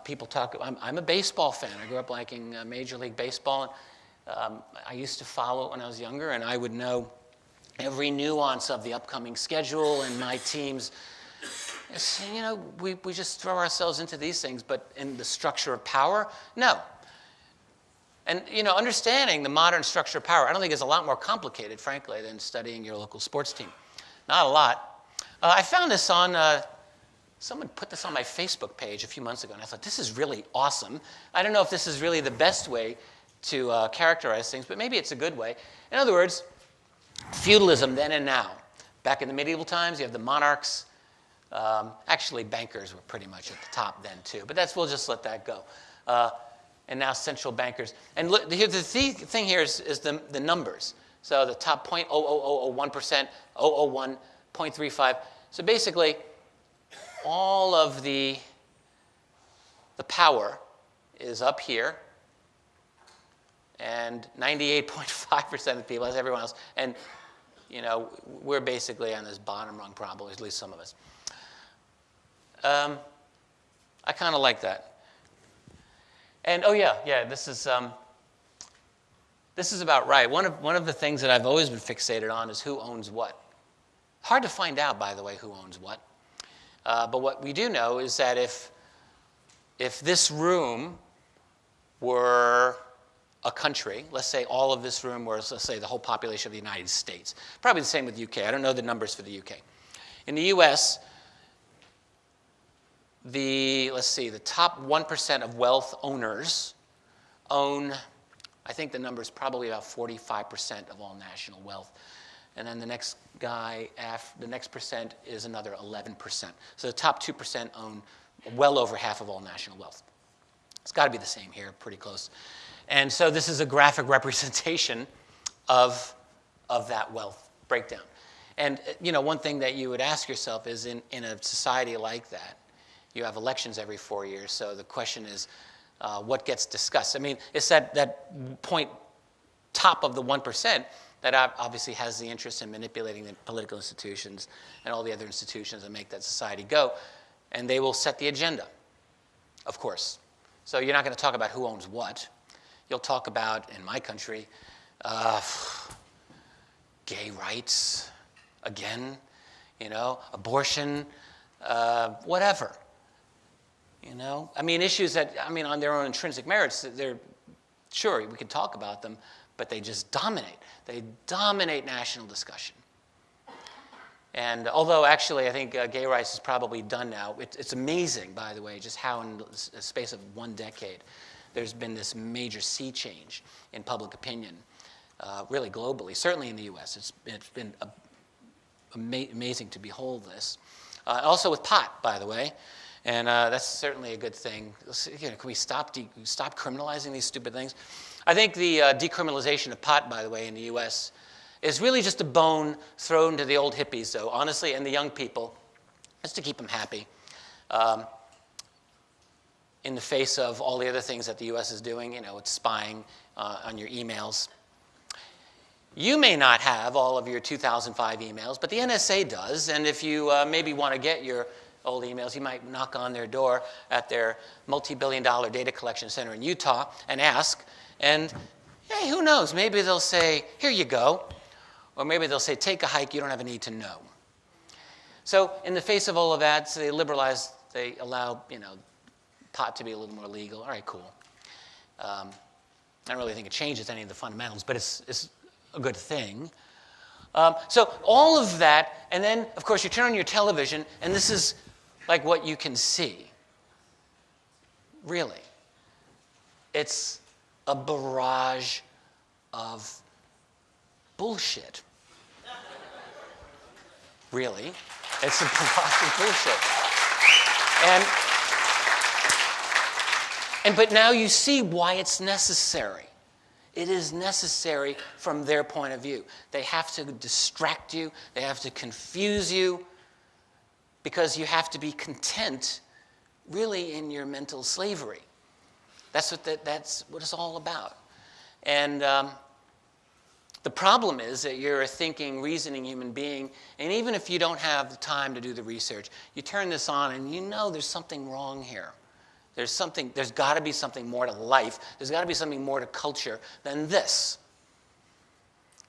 People talk, I'm a baseball fan. I grew up liking Major League Baseball. I used to follow it when I was younger, and I would know every nuance of the upcoming schedule and my teams. We just throw ourselves into these things, but in the structure of power, no. And, understanding the modern structure of power, I don't think is a lot more complicated, frankly, than studying your local sports team. Not a lot. I found this on, someone put this on my Facebook page a few months ago, and I thought, this is really awesome. I don't know if this is really the best way to characterize things, but maybe it's a good way. In other words, feudalism then and now. Back in the medieval times, you have the monarchs. Actually, bankers were pretty much at the top then, too. But we'll just let that go. And now central bankers. And look, the thing here is the numbers. So the top 0.00001%, 0.001, 0.35. So basically, all of the power is up here, and 98.5% of the people, as everyone else, and we're basically on this bottom rung probably, at least some of us. I kind of like that. And this is about right. One of the things that I've always been fixated on is who owns what. Hard to find out, by the way, who owns what. But what we do know is that if this room were a country, let's say all of this room was, let's say, the whole population of the United States. Probably the same with the UK. I don't know the numbers for the UK. In the US, the top 1% of wealth owners own, I think the number is probably about 45% of all national wealth. And then the next guy, the next percent is another 11%. So the top 2% own well over half of all national wealth. It's got to be the same here, pretty close. And so this is a graphic representation of that wealth breakdown. And one thing that you would ask yourself is in a society like that, you have elections every 4 years. So the question is, what gets discussed? I mean, it's that point top of the 1% that obviously has the interest in manipulating the political institutions and all the other institutions that make that society go. And they will set the agenda, of course. So you're not going to talk about who owns what. You'll talk about, in my country, gay rights, again, abortion, whatever. I mean, issues that, on their own intrinsic merits, sure, we can talk about them, but they just dominate. They dominate national discussion. And although, actually, I think gay rights is probably done now, it's amazing, by the way, just how in the space of 1 decade, there's been this major sea change in public opinion, really globally, certainly in the US. It's been amazing to behold this. Also with pot, by the way, and that's certainly a good thing. Can we stop criminalizing these stupid things? I think the decriminalization of pot, by the way, in the US is really just a bone thrown to the old hippies, though, honestly, and the young people, just to keep them happy. In the face of all the other things that the U.S. is doing, it's spying on your emails. You may not have all of your 2005 emails, but the NSA does, and if you maybe want to get your old emails, you might knock on their door at their multi-billion-dollar data collection center in Utah and ask, and hey, who knows, maybe they'll say, here you go, or maybe they'll say, take a hike, you don't have a need to know. So in the face of all of that, so they allow, pot to be a little more legal. All right, cool. I don't really think it changes any of the fundamentals, but it's a good thing. So all of that, and then, of course, you turn on your television, and this is like what you can see. Really. It's a barrage of bullshit. Really. It's a barrage of bullshit. But now you see why it's necessary. It is necessary from their point of view. They have to distract you. They have to confuse you because you have to be content really in your mental slavery. That's what it's all about. And the problem is that you're a thinking, reasoning human being, and even if you don't have the time to do the research, you turn this on and there's something wrong here. There's got to be something more to life. There's got to be something more to culture than this.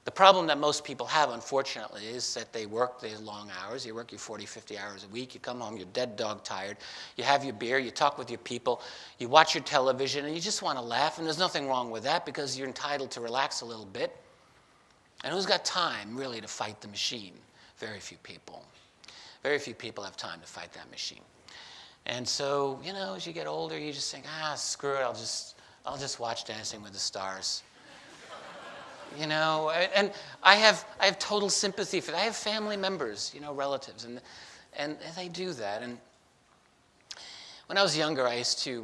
The problem that most people have, unfortunately, is that they work these long hours. You work your 40, 50 hours a week. You come home, you're dead dog tired. You have your beer. You talk with your people. You watch your television, and you just want to laugh. And there's nothing wrong with that because you're entitled to relax a little bit. And who's got time, really, to fight the machine? Very few people. Very few people have time to fight that machine. And so, as you get older, you just think, screw it, I'll just watch Dancing with the Stars. And I have total sympathy for that. I have family members, relatives, and they do that. And when I was younger, I used to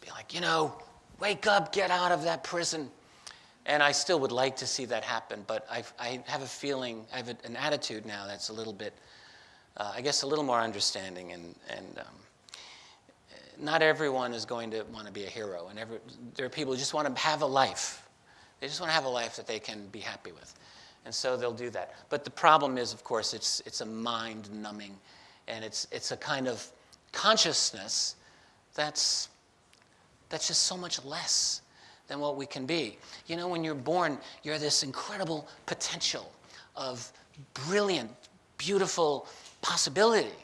be like, wake up, get out of that prison. And I still would like to see that happen, but I have a feeling, I have an attitude now that's a little bit I guess, a little more understanding. And not everyone is going to want to be a hero. And there are people who just want to have a life. They just want to have a life that they can be happy with. And so they'll do that. But the problem is, of course, it's a mind-numbing, and it's a kind of consciousness that's just so much less than what we can be. You know, when you're born, you're this incredible potential of brilliant, beautiful possibility.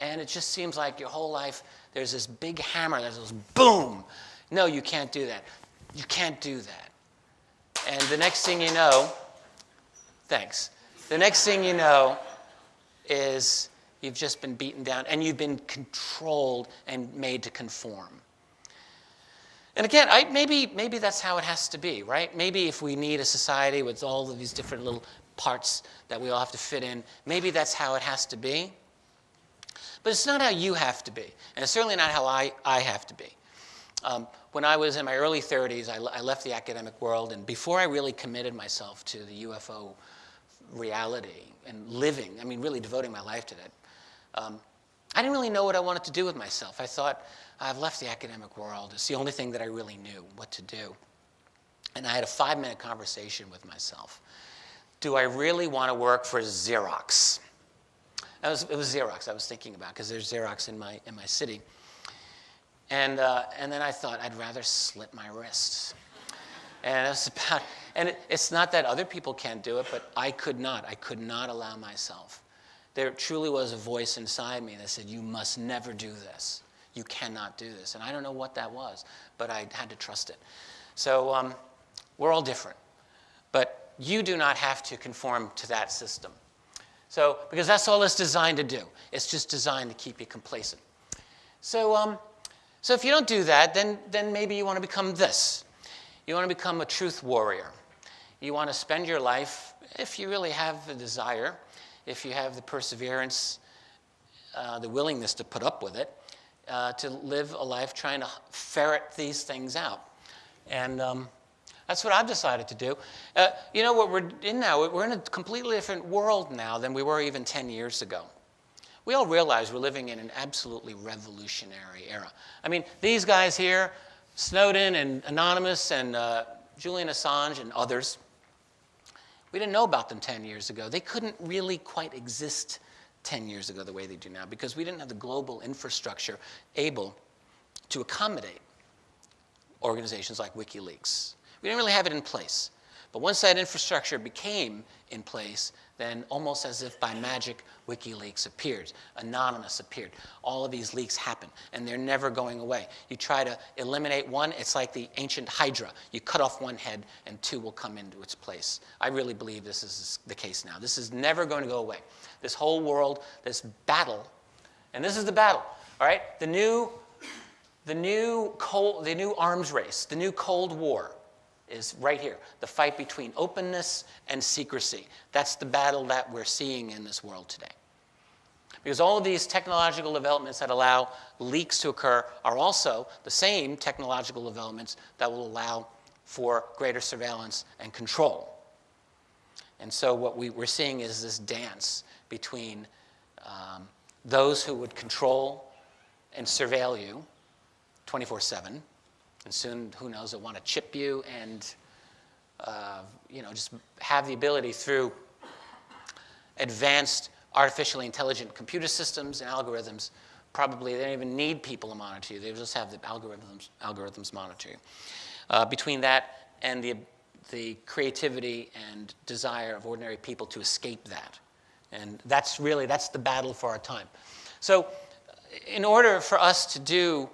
And it just seems like your whole life, there's this big hammer, there's this boom. No, you can't do that. You can't do that. And the next thing you know, thanks. The next thing you know is you've just been beaten down and you've been controlled and made to conform. And again, maybe that's how it has to be, right? Maybe if we need a society with all of these different little parts that we all have to fit in, maybe that's how it has to be. But it's not how you have to be, and it's certainly not how I have to be. When I was in my early 30s, I left the academic world, and before I really committed myself to the UFO reality and living, I mean, really devoting my life to that, I didn't really know what I wanted to do with myself. I thought, I've left the academic world. It's the only thing that I really knew what to do. And I had a 5-minute conversation with myself. Do I really want to work for Xerox? It was Xerox I was thinking about, because there's Xerox in my city. And then I thought, I'd rather slit my wrists. And it's not that other people can't do it, but I could not. I could not allow myself. There truly was a voice inside me that said, you must never do this. You cannot do this. And I don't know what that was, but I had to trust it. So we're all different. But you do not have to conform to that system. So, because that's all it's designed to do. It's just designed to keep you complacent. So if you don't do that, then maybe you want to become this. You want to become a truth warrior. You want to spend your life, if you really have the desire, if you have the perseverance, the willingness to put up with it, to live a life trying to ferret these things out. And that's what I've decided to do. You know what we're in now? We're in a completely different world now than we were even 10 years ago. We all realize we're living in an absolutely revolutionary era. I mean, these guys here, Snowden and Anonymous and Julian Assange and others, we didn't know about them 10 years ago. They couldn't really quite exist 10 years ago the way they do now, because we didn't have the global infrastructure able to accommodate organizations like WikiLeaks. We didn't really have it in place. But once that infrastructure became in place, then almost as if by magic, WikiLeaks appeared. Anonymous appeared. All of these leaks happen, and they're never going away. You try to eliminate one, it's like the ancient Hydra. You cut off one head, and 2 will come into its place. I really believe this is the case now. This is never going to go away. This whole world, this battle, and this is the battle, all right? The new arms race, the new Cold War, is right here. The fight between openness and secrecy. That's the battle that we're seeing in this world today. Because all of these technological developments that allow leaks to occur are also the same technological developments that will allow for greater surveillance and control. And so what we're seeing is this dance between those who would control and surveil you 24/7, and soon, who knows, they'll want to chip you and just have the ability through advanced artificially intelligent computer systems and algorithms. Probably they don't even need people to monitor you. They just have the algorithms monitor you. Between that and the creativity and desire of ordinary people to escape that. And that's the battle for our time. So in order for us to do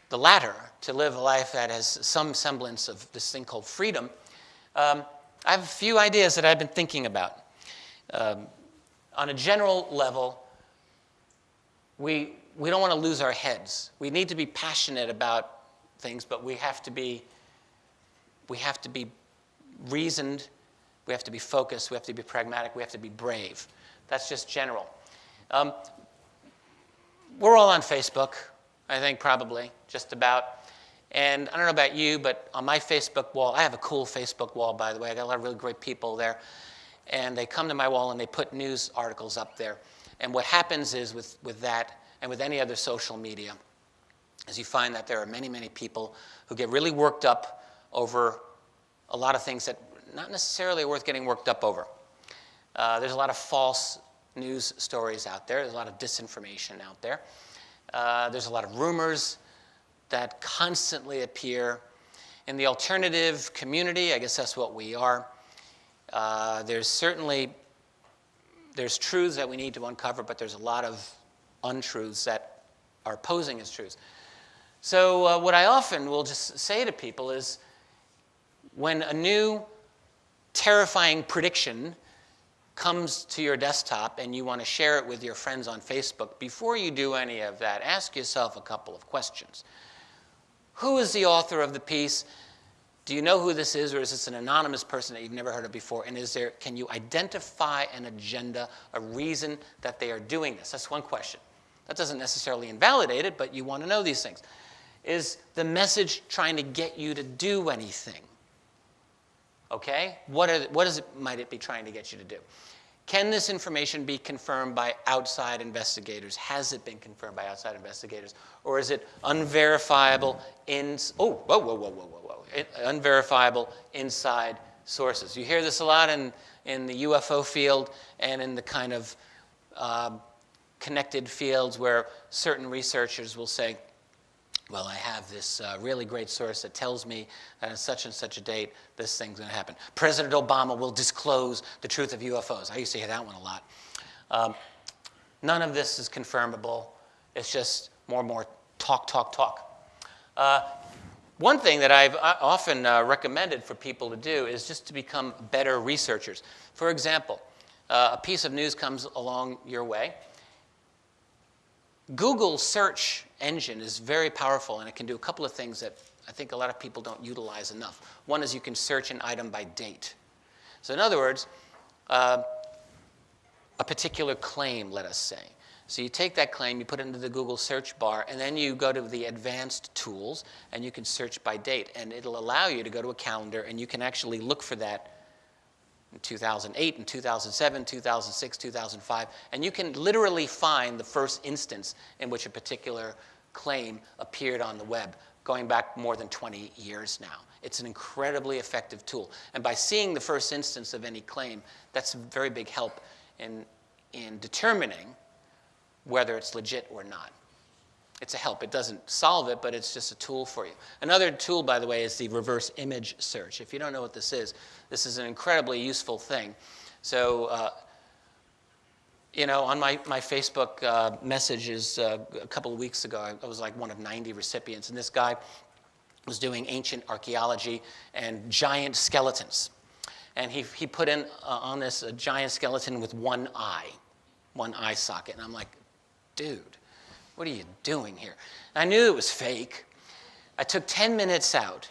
the latter, to live a life that has some semblance of this thing called freedom, I have a few ideas that I've been thinking about. On a general level, we don't want to lose our heads. We need to be passionate about things, but we have to be reasoned, we have to be focused, we have to be pragmatic, we have to be brave. That's just general. We're all on Facebook, I think, probably, just about. And I don't know about you, but on my Facebook wall, I have a cool Facebook wall, by the way. I got a lot of really great people there. and they come to my wall and they put news articles up there. And what happens is with that and with any other social media is you find that there are many, many people who get really worked up over a lot of things that not necessarily are worth getting worked up over. There's a lot of false news stories out there. There's a lot of disinformation out there. There's a lot of rumors that constantly appear. In the alternative community, I guess that's what we are. There's truths that we need to uncover, but there's a lot of untruths that are posing as truths. So what I often will just say to people is, when a new terrifying prediction comes to your desktop and you want to share it with your friends on Facebook, before you do any of that, ask yourself a couple of questions. Who is the author of the piece? Do you know who this is, or is this an anonymous person that you've never heard of before? And can you identify an agenda, a reason that they are doing this? That's one question. That doesn't necessarily invalidate it, but you want to know these things. Is the message trying to get you to do anything? Okay? Might it be trying to get you to do? Can this information be confirmed by outside investigators? Has it been confirmed by outside investigators? Or is it unverifiable unverifiable inside sources? You hear this a lot in the UFO field and in the kind of connected fields where certain researchers will say, well, I have this really great source that tells me that on such and such a date, this thing's going to happen. President Obama will disclose the truth of UFOs. I used to hear that one a lot. None of this is confirmable. It's just more and more talk. One thing that I've often recommended for people to do is just to become better researchers. For example, a piece of news comes along your way. Google search engine is very powerful, and it can do a couple of things that I think a lot of people don't utilize enough. One is you can search an item by date. So in other words, a particular claim, let us say. So you take that claim, you put it into the Google search bar, and then you go to the advanced tools, and you can search by date. And it'll allow you to go to a calendar, and you can actually look for that in 2008, in 2007, 2006, 2005, and you can literally find the first instance in which a particular claim appeared on the web, going back more than 20 years now. It's an incredibly effective tool. And by seeing the first instance of any claim, that's a very big help in determining whether it's legit or not. It's a help. It doesn't solve it, but it's just a tool for you. Another tool, by the way, is the reverse image search. If you don't know what this is an incredibly useful thing. So, on my Facebook messages a couple of weeks ago, I was like one of 90 recipients, and this guy was doing ancient archaeology and giant skeletons. And he put in on this a giant skeleton with one eye socket. And I'm like, dude, what are you doing here? And I knew it was fake. I took 10 minutes out.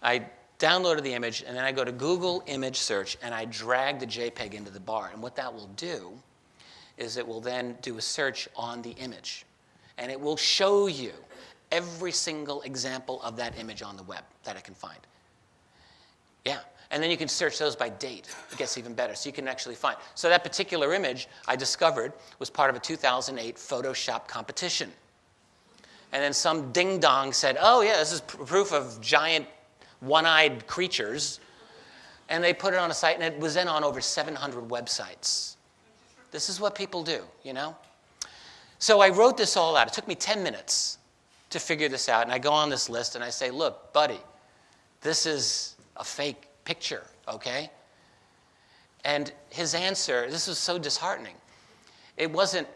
I downloaded the image, and then I go to Google image search, and I drag the JPEG into the bar. And what that will do is it will then do a search on the image. And it will show you every single example of that image on the web that it can find. Yeah. And then you can search those by date. It gets even better. So you can actually find. So that particular image I discovered was part of a 2008 Photoshop competition. And then some ding-dong said, oh, yeah, this is proof of giant one-eyed creatures. And they put it on a site, and it was then on over 700 websites. This is what people do, So I wrote this all out. It took me 10 minutes to figure this out. And I go on this list, and I say, look, buddy, this is a fake picture, okay? And his answer, this was so disheartening. It wasn't,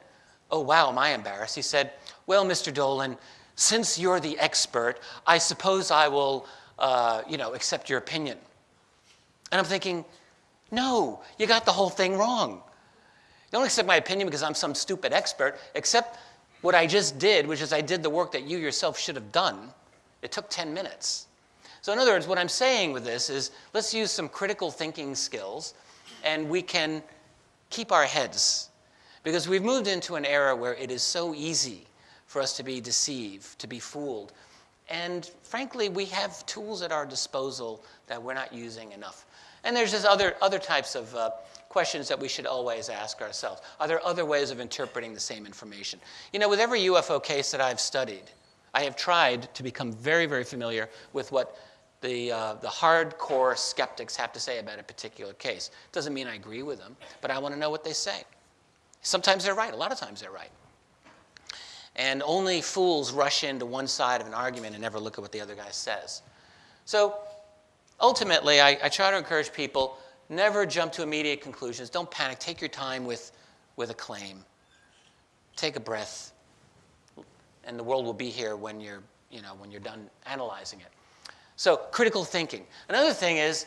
oh, wow, am I embarrassed? He said, well, Mr. Dolan, since you're the expert, I suppose I will, accept your opinion. And I'm thinking, no, you got the whole thing wrong. Don't accept my opinion because I'm some stupid expert. Accept what I just did, which is I did the work that you yourself should have done. It took 10 minutes. So in other words, what I'm saying with this is let's use some critical thinking skills, and we can keep our heads. Because we've moved into an era where it is so easy for us to be deceived, to be fooled. And frankly, we have tools at our disposal that we're not using enough. And there's just other types of questions that we should always ask ourselves. Are there other ways of interpreting the same information? You know, with every UFO case that I've studied, I have tried to become very, very familiar with what the hardcore skeptics have to say about a particular case. Doesn't mean I agree with them, but I want to know what they say. Sometimes they're right. A lot of times they're right. And only fools rush into one side of an argument and never look at what the other guy says. So ultimately, I try to encourage people, never jump to immediate conclusions. Don't panic. Take your time with a claim. Take a breath. And the world will be here when you're done analyzing it. So critical thinking. Another thing is,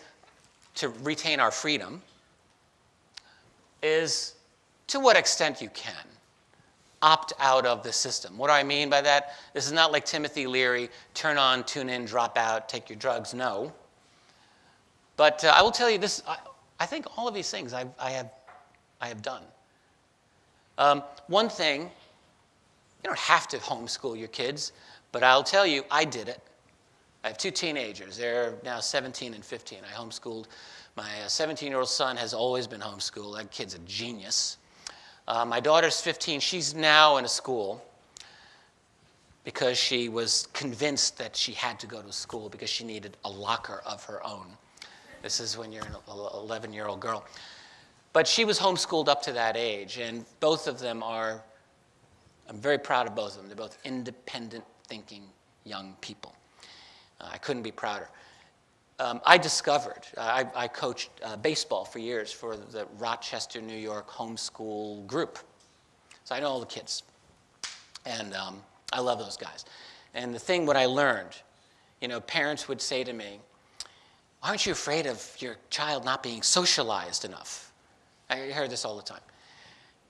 to retain our freedom, is to what extent you can opt out of the system. What do I mean by that? This is not like Timothy Leary, turn on, tune in, drop out, take your drugs. No. But I will tell you this, I think all of these things I have done. One thing, you don't have to homeschool your kids, but I'll tell you, I did it. I have two teenagers. They're now 17 and 15. I homeschooled. My 17-year-old son has always been homeschooled. That kid's a genius. My daughter's 15. She's now in a school because she was convinced that she had to go to school because she needed a locker of her own. This is when you're an 11-year-old girl. But she was homeschooled up to that age, and both of them I'm very proud of both of them. They're both independent thinking young people. I couldn't be prouder. I coached baseball for years for the Rochester, New York homeschool group. So I know all the kids. And I love those guys. And the thing, what I learned, parents would say to me, aren't you afraid of your child not being socialized enough? I hear this all the time.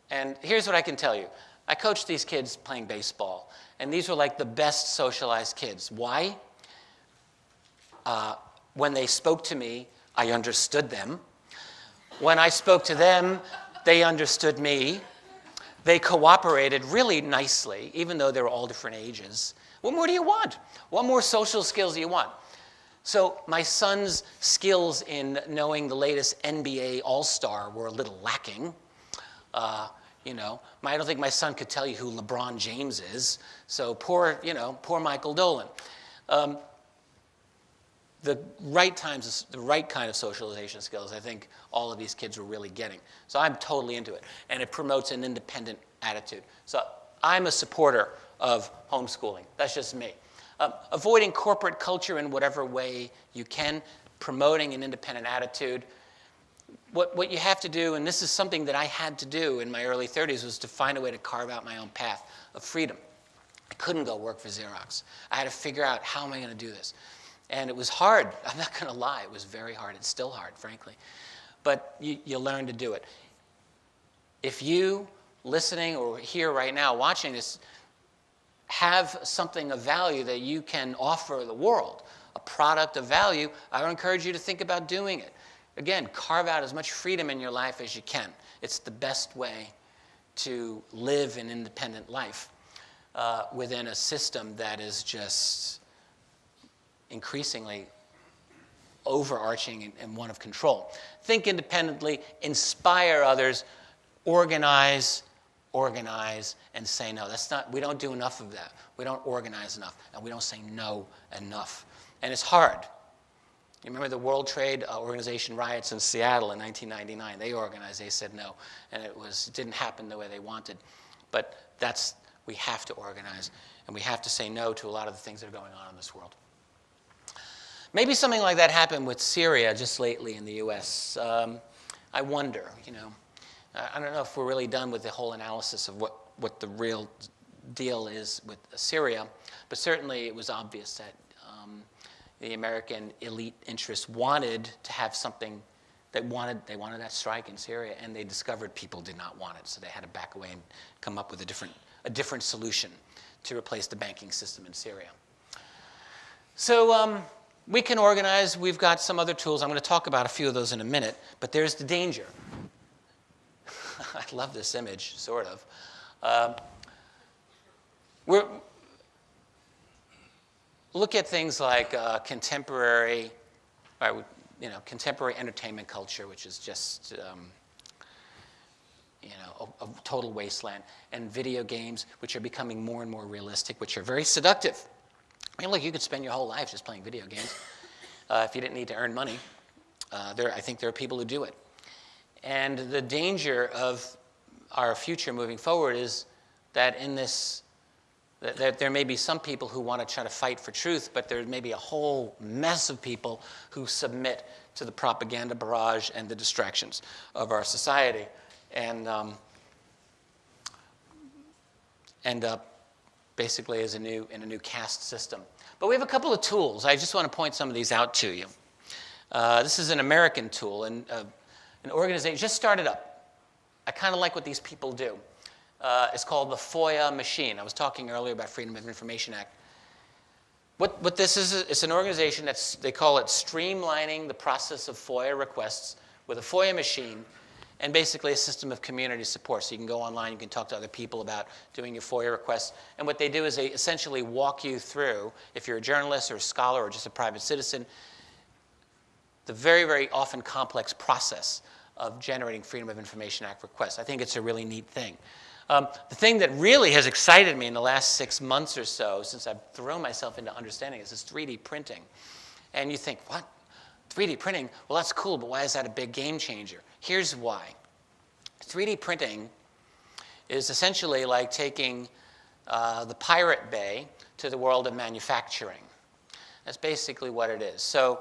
And here's what I can tell you. I coached these kids playing baseball, and these were like the best socialized kids. Why? When they spoke to me, I understood them. When I spoke to them, they understood me. They cooperated really nicely, even though they were all different ages. What more do you want? What more social skills do you want? So my son's skills in knowing the latest NBA All-Star were a little lacking. I don't think my son could tell you who LeBron James is. So poor Michael Dolan. The right kind of socialization skills, I think all of these kids were really getting. So I'm totally into it. And it promotes an independent attitude. So I'm a supporter of homeschooling. That's just me. Avoiding corporate culture in whatever way you can, promoting an independent attitude. What you have to do, and this is something that I had to do in my early 30s, was to find a way to carve out my own path of freedom. I couldn't go work for Xerox. I had to figure out, how am I going to do this? And it was hard. I'm not going to lie. It was very hard. It's still hard, frankly. But you learn to do it. If you, listening or here right now, watching this, have something of value that you can offer the world, a product of value, I would encourage you to think about doing it. Again, carve out as much freedom in your life as you can. It's the best way to live an independent life within a system that is just increasingly overarching and one of control. Think independently, inspire others, organize, and say no. We don't do enough of that. We don't organize enough, and we don't say no enough. And it's hard. You remember the World Trade Organization riots in Seattle in 1999? They organized, they said no, and it didn't happen the way they wanted. But we have to organize, and we have to say no to a lot of the things that are going on in this world. Maybe something like that happened with Syria just lately in the U.S. I wonder, I don't know if we're really done with the whole analysis of what the real deal is with Syria, but certainly it was obvious that the American elite interests wanted to have something. They wanted that strike in Syria, and they discovered people did not want it, so they had to back away and come up with a different solution to replace the banking system in Syria. So we can organize. We've got some other tools. I'm going to talk about a few of those in a minute, but there's the danger. I love this image, sort of. Look at things like contemporary entertainment culture, which is just a total wasteland, and video games, which are becoming more and more realistic, which are very seductive. I mean, look, you could spend your whole life just playing video games if you didn't need to earn money. I think there are people who do it. And the danger of our future moving forward is that that there may be some people who want to try to fight for truth, but there may be a whole mess of people who submit to the propaganda barrage and the distractions of our society and end up basically in a new caste system. But we have a couple of tools. I just want to point some of these out to you. This is an American tool, and an organization just started up. I kind of like what these people do. It's called the FOIA machine. I was talking earlier about Freedom of Information Act. What this is, it's an organization they call it streamlining the process of FOIA requests with a FOIA machine and basically a system of community support. So you can go online, you can talk to other people about doing your FOIA requests. And what they do is they essentially walk you through, if you're a journalist or a scholar or just a private citizen, the very, very often complex process of generating Freedom of Information Act requests. I think it's a really neat thing. The thing that really has excited me in the last 6 months or so, since I've thrown myself into understanding this, is 3D printing. And you think, what? 3D printing? Well, that's cool, but why is that a big game changer? Here's why. 3D printing is essentially like taking the Pirate Bay to the world of manufacturing. That's basically what it is. So,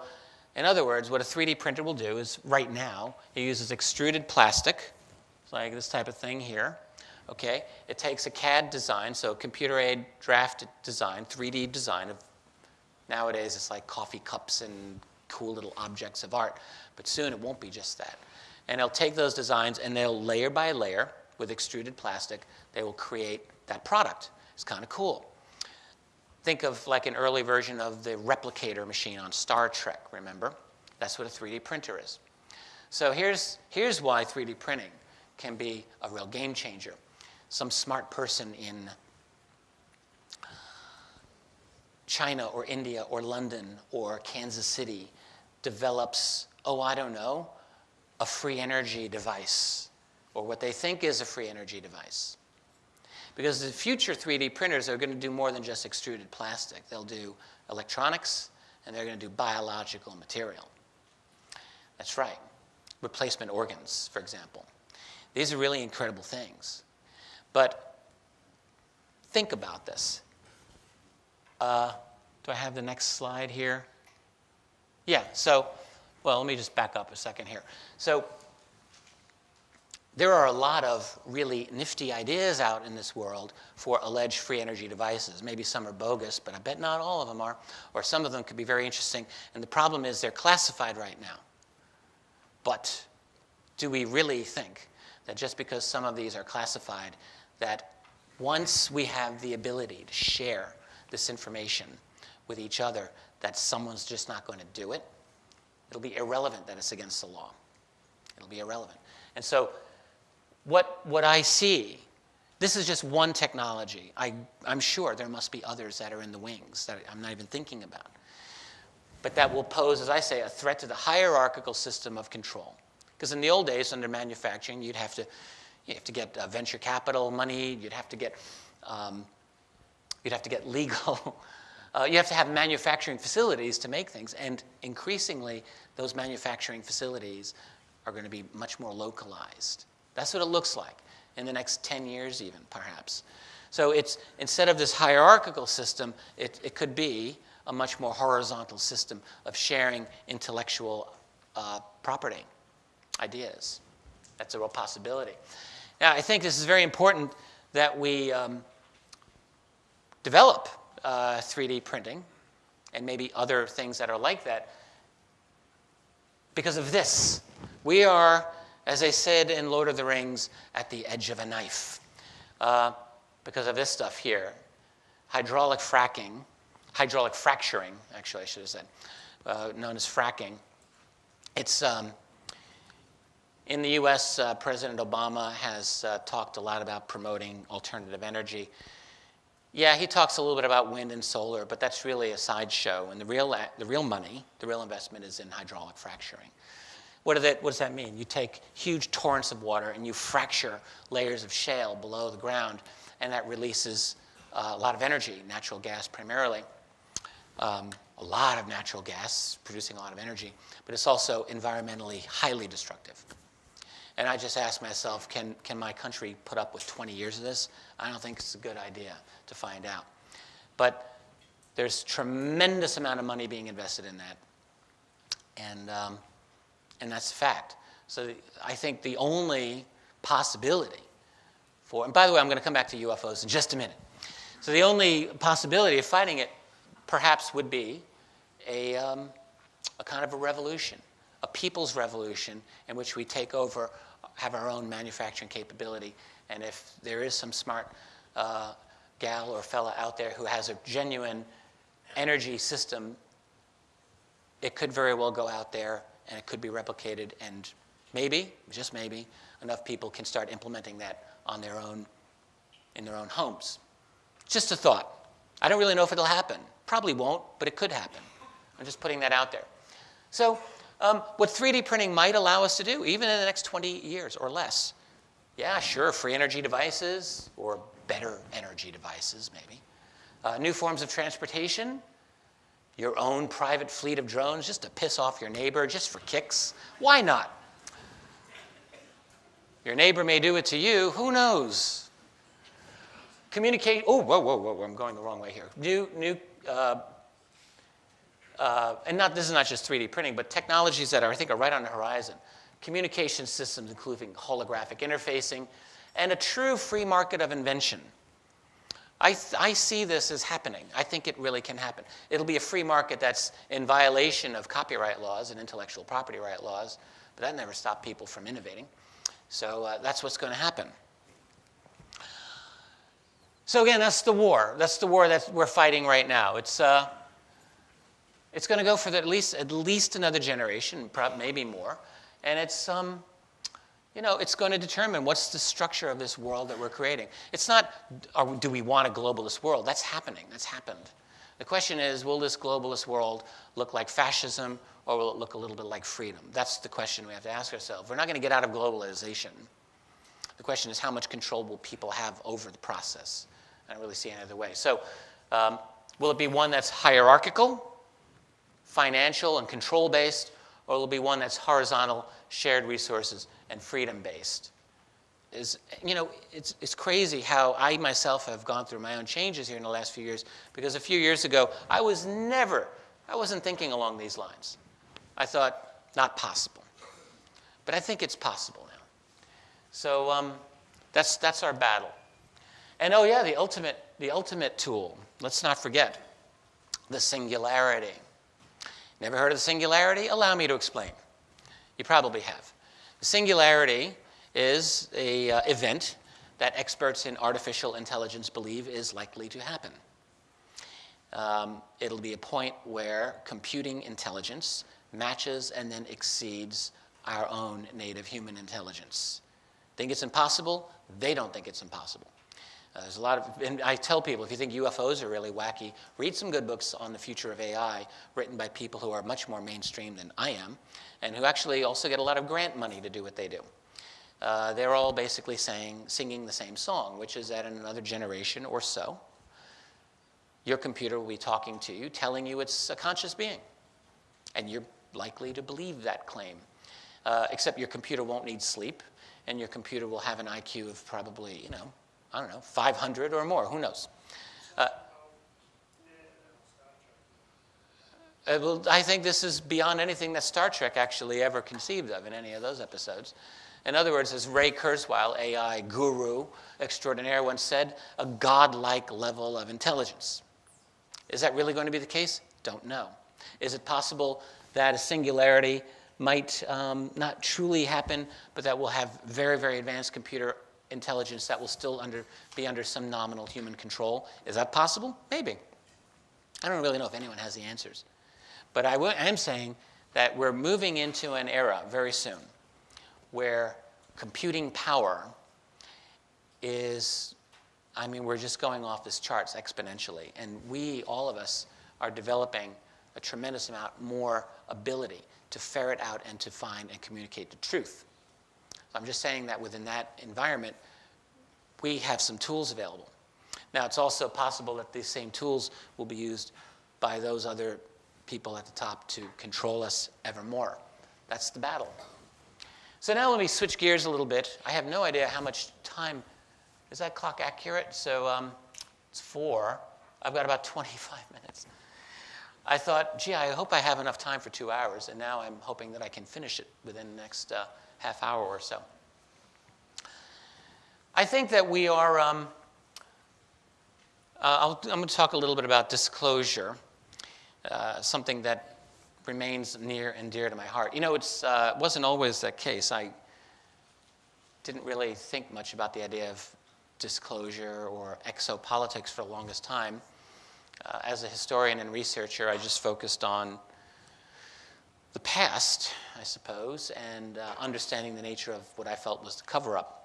in other words, what a 3D printer will do is, right now, it uses extruded plastic, like this type of thing here. Okay, it takes a CAD design, so computer-aided draft design, 3D design of, nowadays it's like coffee cups and cool little objects of art, but soon it won't be just that. And they'll take those designs and they'll layer by layer with extruded plastic, they will create that product. It's kind of cool. Think of like an early version of the replicator machine on Star Trek, remember? That's what a 3D printer is. So here's why 3D printing can be a real game changer. Some smart person in China or India or London or Kansas City develops, I don't know, a free energy device, or what they think is a free energy device. Because the future 3D printers are going to do more than just extruded plastic. They'll do electronics, and they're going to do biological material. That's right. Replacement organs, for example. These are really incredible things. But think about this. Do I have the next slide here? Yeah, so, well, let me just back up a second here. So there are a lot of really nifty ideas out in this world for alleged free energy devices. Maybe some are bogus, but I bet not all of them are. Or some of them could be very interesting. And the problem is they're classified right now. But do we really think that just because some of these are classified, that once we have the ability to share this information with each other, that someone's just not going to do it? It'll be irrelevant that it's against the law. It'll be irrelevant. And so what I see, this is just one technology. I'm sure there must be others that are in the wings that I'm not even thinking about. But that will pose, as I say, a threat to the hierarchical system of control. Because in the old days, under manufacturing, you'd have to get venture capital money. You'd have to get legal. You have to have manufacturing facilities to make things. And increasingly, those manufacturing facilities are going to be much more localized. That's what it looks like in the next 10 years even, perhaps. So it's, instead of this hierarchical system, it could be a much more horizontal system of sharing intellectual property, ideas. That's a real possibility. Now, I think this is very important that we develop 3D printing and maybe other things that are like that because of this. We are, as I said in Lord of the Rings, at the edge of a knife because of this stuff here. Hydraulic fracturing, actually I should have said, known as fracking. It's in the US, President Obama has talked a lot about promoting alternative energy. Yeah, he talks a little bit about wind and solar, but that's really a sideshow. And the real money, the real investment is in hydraulic fracturing. What does that mean? You take huge torrents of water and you fracture layers of shale below the ground, and that releases a lot of energy, natural gas primarily. A lot of natural gas producing a lot of energy, but it's also environmentally highly destructive. And I just asked myself, can my country put up with 20 years of this? I don't think it's a good idea to find out. But there's tremendous amount of money being invested in that. And that's a fact. So I think the only possibility and by the way, I'm going to come back to UFOs in just a minute. So the only possibility of fighting it perhaps would be a kind of a revolution, a people's revolution in which we take over, have our own manufacturing capability, and if there is some smart gal or fella out there who has a genuine energy system, it could very well go out there and it could be replicated, and maybe, just maybe, enough people can start implementing that on their own, in their own homes. Just a thought. I don't really know if it'll happen. Probably won't, but it could happen. I'm just putting that out there. So what 3D printing might allow us to do, even in the next 20 years or less, yeah, sure, free energy devices or better energy devices, maybe. New forms of transportation, your own private fleet of drones just to piss off your neighbor, just for kicks. Why not? Your neighbor may do it to you. Who knows? Communicate. Oh, whoa! I'm going the wrong way here. This is not just 3D printing, but technologies that I think are right on the horizon. Communication systems, including holographic interfacing, and a true free market of invention. I see this as happening. I think it really can happen. It'll be a free market that's in violation of copyright laws and intellectual property right laws, but that never stopped people from innovating. So that's what's going to happen. So again, that's the war. That's the war that we're fighting right now. It's going to go for at least another generation, maybe more, and it's it's going to determine what's the structure of this world that we're creating. It's not, do we want a globalist world? That's happening. That's happened. The question is, will this globalist world look like fascism, or will it look a little bit like freedom? That's the question we have to ask ourselves. We're not going to get out of globalization. The question is, how much control will people have over the process? I don't really see any other way. So will it be one that's hierarchical, financial, and control-based, or will it be one that's horizontal, shared resources, and freedom-based? It's crazy how I myself have gone through my own changes here in the last few years, because a few years ago, I wasn't thinking along these lines. I thought, not possible. But I think it's possible now. So that's our battle. And oh yeah, the ultimate tool, let's not forget, the singularity. Never heard of the singularity? Allow me to explain. You probably have. The singularity is an event that experts in artificial intelligence believe is likely to happen. It'll be a point where computing intelligence matches and then exceeds our own native human intelligence. Think it's impossible? They don't think it's impossible. There's a lot of, and I tell people, if you think UFOs are really wacky, read some good books on the future of AI written by people who are much more mainstream than I am, and who actually also get a lot of grant money to do what they do. They're all basically singing the same song, which is that in another generation or so, your computer will be talking to you, telling you it's a conscious being. And you're likely to believe that claim. Except your computer won't need sleep, and your computer will have an IQ of probably, 500 or more. Who knows? Well, I think this is beyond anything that Star Trek actually ever conceived of in any of those episodes. In other words, as Ray Kurzweil, AI guru extraordinaire, once said, a godlike level of intelligence. Is that really going to be the case? Don't know. Is it possible that a singularity might not truly happen, but that we'll have very, very advanced computer intelligence that will still be under some nominal human control? Is that possible? Maybe. I don't really know if anyone has the answers. But I am saying that we're moving into an era very soon where computing power is, we're just going off this charts exponentially. And all of us, are developing a tremendous amount more ability to ferret out and to find and communicate the truth. So I'm just saying that within that environment, we have some tools available. Now, it's also possible that these same tools will be used by those other people at the top to control us ever more. That's the battle. So now let me switch gears a little bit. I have no idea how much time. Is that clock accurate? So it's 4. I've got about 25 minutes. I thought, gee, I hope I have enough time for 2 hours, and now I'm hoping that I can finish it within the next half hour or so. I think that we are, I'm going to talk a little bit about disclosure, something that remains near and dear to my heart. You know, it wasn't always that case. I didn't really think much about the idea of disclosure or exopolitics for the longest time. As a historian and researcher, I just focused on the past, I suppose, and understanding the nature of what I felt was the cover-up.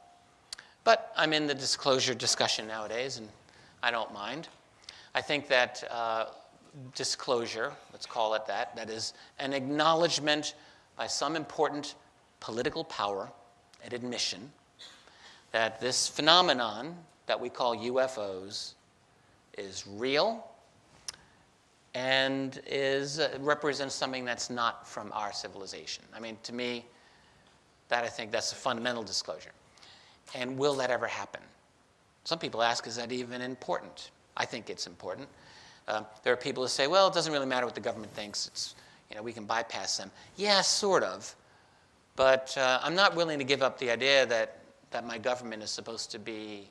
But I'm in the disclosure discussion nowadays, and I don't mind. I think that disclosure, let's call it that, that is an acknowledgement by some important political power, an admission, that this phenomenon that we call UFOs is real and represents something that's not from our civilization. I mean, to me, I think that's a fundamental disclosure. And will that ever happen? Some people ask, is that even important? I think it's important. There are people who say, well, it doesn't really matter what the government thinks. It's, we can bypass them. Yeah, sort of. But I'm not willing to give up the idea that my government is supposed to be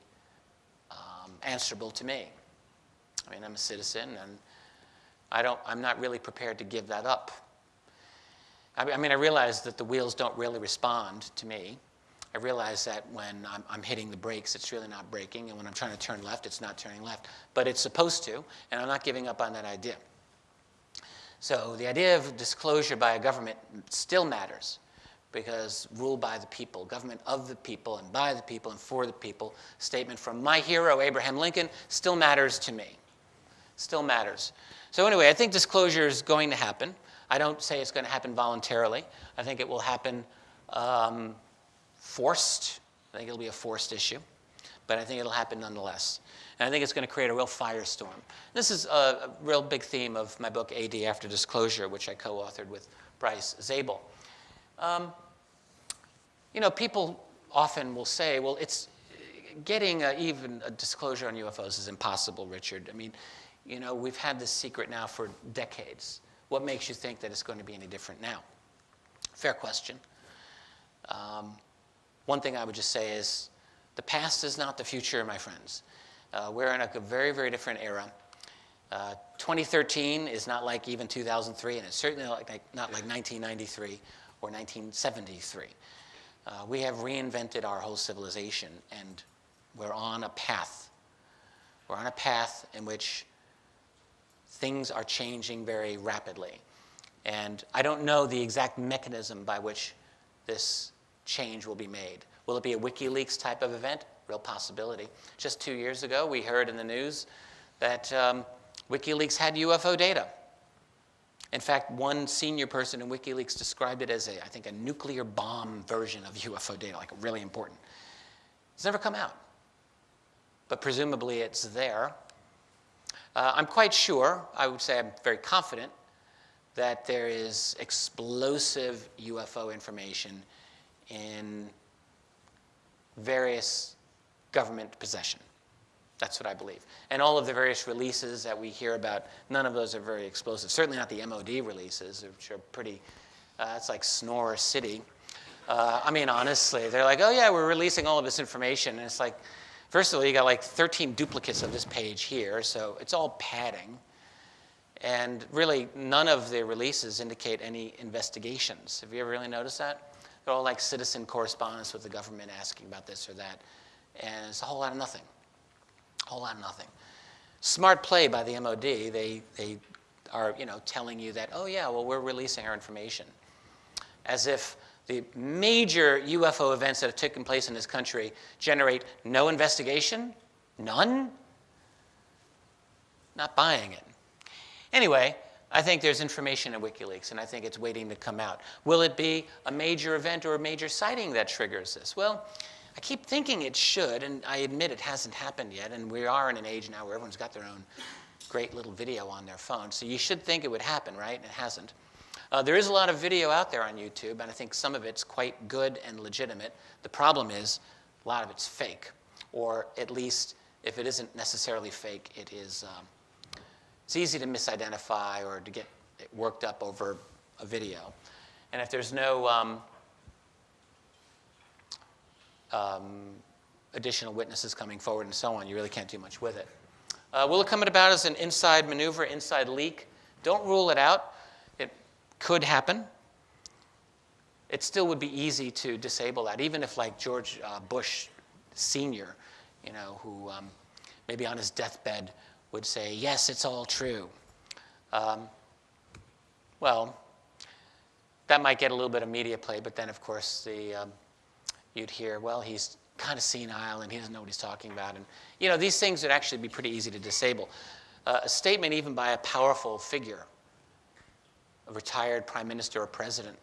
answerable to me. I mean, I'm a citizen, and I'm not really prepared to give that up. I mean, I realize that the wheels don't really respond to me. I realize that when I'm hitting the brakes, it's really not braking, and when I'm trying to turn left, it's not turning left. But it's supposed to, and I'm not giving up on that idea. So the idea of disclosure by a government still matters, because ruled by the people, government of the people, and by the people, and for the people, statement from my hero, Abraham Lincoln, still matters to me. Still matters. So anyway, I think disclosure is going to happen. I don't say it's going to happen voluntarily. I think it will happen forced. I think it'll be a forced issue. But I think it'll happen nonetheless. And I think it's going to create a real firestorm. This is a real big theme of my book, AD After Disclosure, which I co-authored with Bryce Zabel. People often will say, well, it's getting even a disclosure on UFOs is impossible, Richard. I mean, we've had this secret now for decades. What makes you think that it's going to be any different now? Fair question. One thing I would just say is the past is not the future, my friends. We're in a very, very different era. 2013 is not like even 2003, and it's certainly not like 1993 or 1973. We have reinvented our whole civilization, and we're on a path. We're on a path in which things are changing very rapidly. And I don't know the exact mechanism by which this change will be made. Will it be a WikiLeaks type of event? Real possibility. Just 2 years ago, we heard in the news that WikiLeaks had UFO data. In fact, one senior person in WikiLeaks described it as, I think, a nuclear bomb version of UFO data, like really important. It's never come out. But presumably it's there. I'm quite sure, I would say I'm very confident, that there is explosive UFO information in various government possession. That's what I believe. And all of the various releases that we hear about, none of those are very explosive. Certainly not the MOD releases, which are pretty, it's like Snore City. I mean, honestly, they're like, oh yeah, we're releasing all of this information. And it's like, first of all, you got like 13 duplicates of this page here, so it's all padding. And really, none of the releases indicate any investigations. Have you ever really noticed that? They're all like citizen correspondence with the government asking about this or that. And it's a whole lot of nothing. A whole lot of nothing. Smart play by the MOD. They are, telling you that, oh yeah, well, we're releasing our information. As if the major UFO events that have taken place in this country generate no investigation? None? Not buying it. Anyway, I think there's information in WikiLeaks, and I think it's waiting to come out. Will it be a major event or a major sighting that triggers this? Well, I keep thinking it should, and I admit it hasn't happened yet, and we are in an age now where everyone's got their own great little video on their phone, so you should think it would happen, right? And it hasn't. There is a lot of video out there on YouTube, and I think some of it's quite good and legitimate. The problem is a lot of it's fake, or at least if it isn't necessarily fake, it is it's easy to misidentify or to get worked up over a video. And if there's no additional witnesses coming forward and so on, you really can't do much with it. Will it come about as an inside maneuver, inside leak? Don't rule it out. It could happen. It still would be easy to disable that, even if like George Bush Sr., you know, who maybe on his deathbed would say, yes, it's all true. Well, that might get a little bit of media play, but then, of course, you'd hear, well, he's kind of senile and he doesn't know what he's talking about. And, you know, these things would actually be pretty easy to disable. A statement even by a powerful figure, a retired prime minister or president,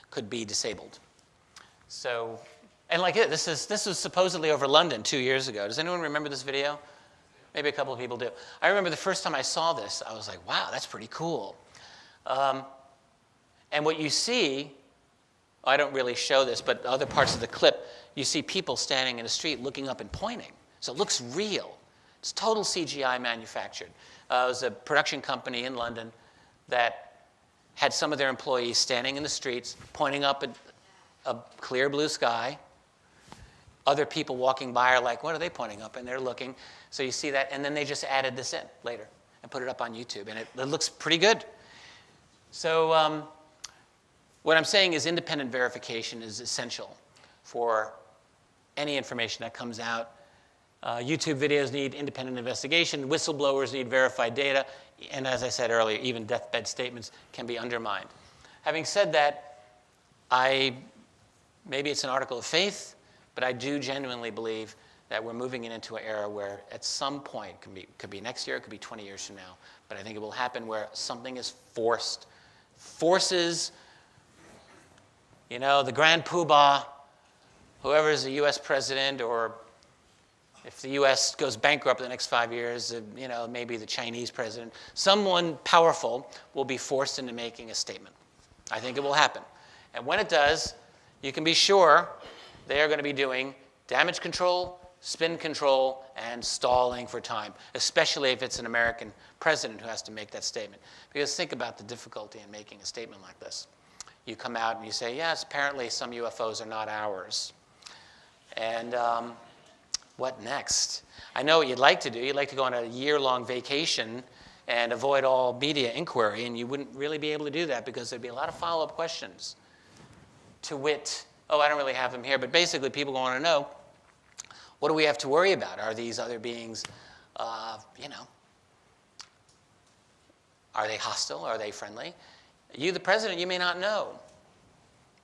could be disabled. So, and like this was supposedly over London 2 years ago. Does anyone remember this video? Maybe a couple of people do. I remember the first time I saw this, I was like, wow, that's pretty cool. And what you see, I don't really show this, but other parts of the clip, you see people standing in the street looking up and pointing. So it looks real. It's total CGI manufactured. It was a production company in London that had some of their employees standing in the streets, pointing up at a clear blue sky. Other people walking by are like, what are they pointing up? And they're looking. So you see that, and then they just added this in later and put it up on YouTube, and it looks pretty good. So what I'm saying is independent verification is essential for any information that comes out. YouTube videos need independent investigation. Whistleblowers need verified data. And as I said earlier, even deathbed statements can be undermined. Having said that, maybe it's an article of faith, but I do genuinely believe that we're moving into an era where at some point, could be next year, it could be 20 years from now, but I think it will happen where something is forces, you know, the grand poobah, whoever is the U.S. president, or if the U.S. goes bankrupt in the next 5 years, you know, maybe the Chinese president, someone powerful will be forced into making a statement. I think it will happen. And when it does, you can be sure they are going to be doing damage control, spin control, and stalling for time, especially if it's an American president who has to make that statement. Because think about the difficulty in making a statement like this. You come out and you say, yes, apparently some UFOs are not ours. And what next? I know what you'd like to do. You'd like to go on a year-long vacation and avoid all media inquiry, and you wouldn't really be able to do that because there'd be a lot of follow-up questions. To wit, oh, I don't really have them here, but basically people want to know, what do we have to worry about? Are these other beings, you know, are they hostile? Are they friendly? You, the president, you may not know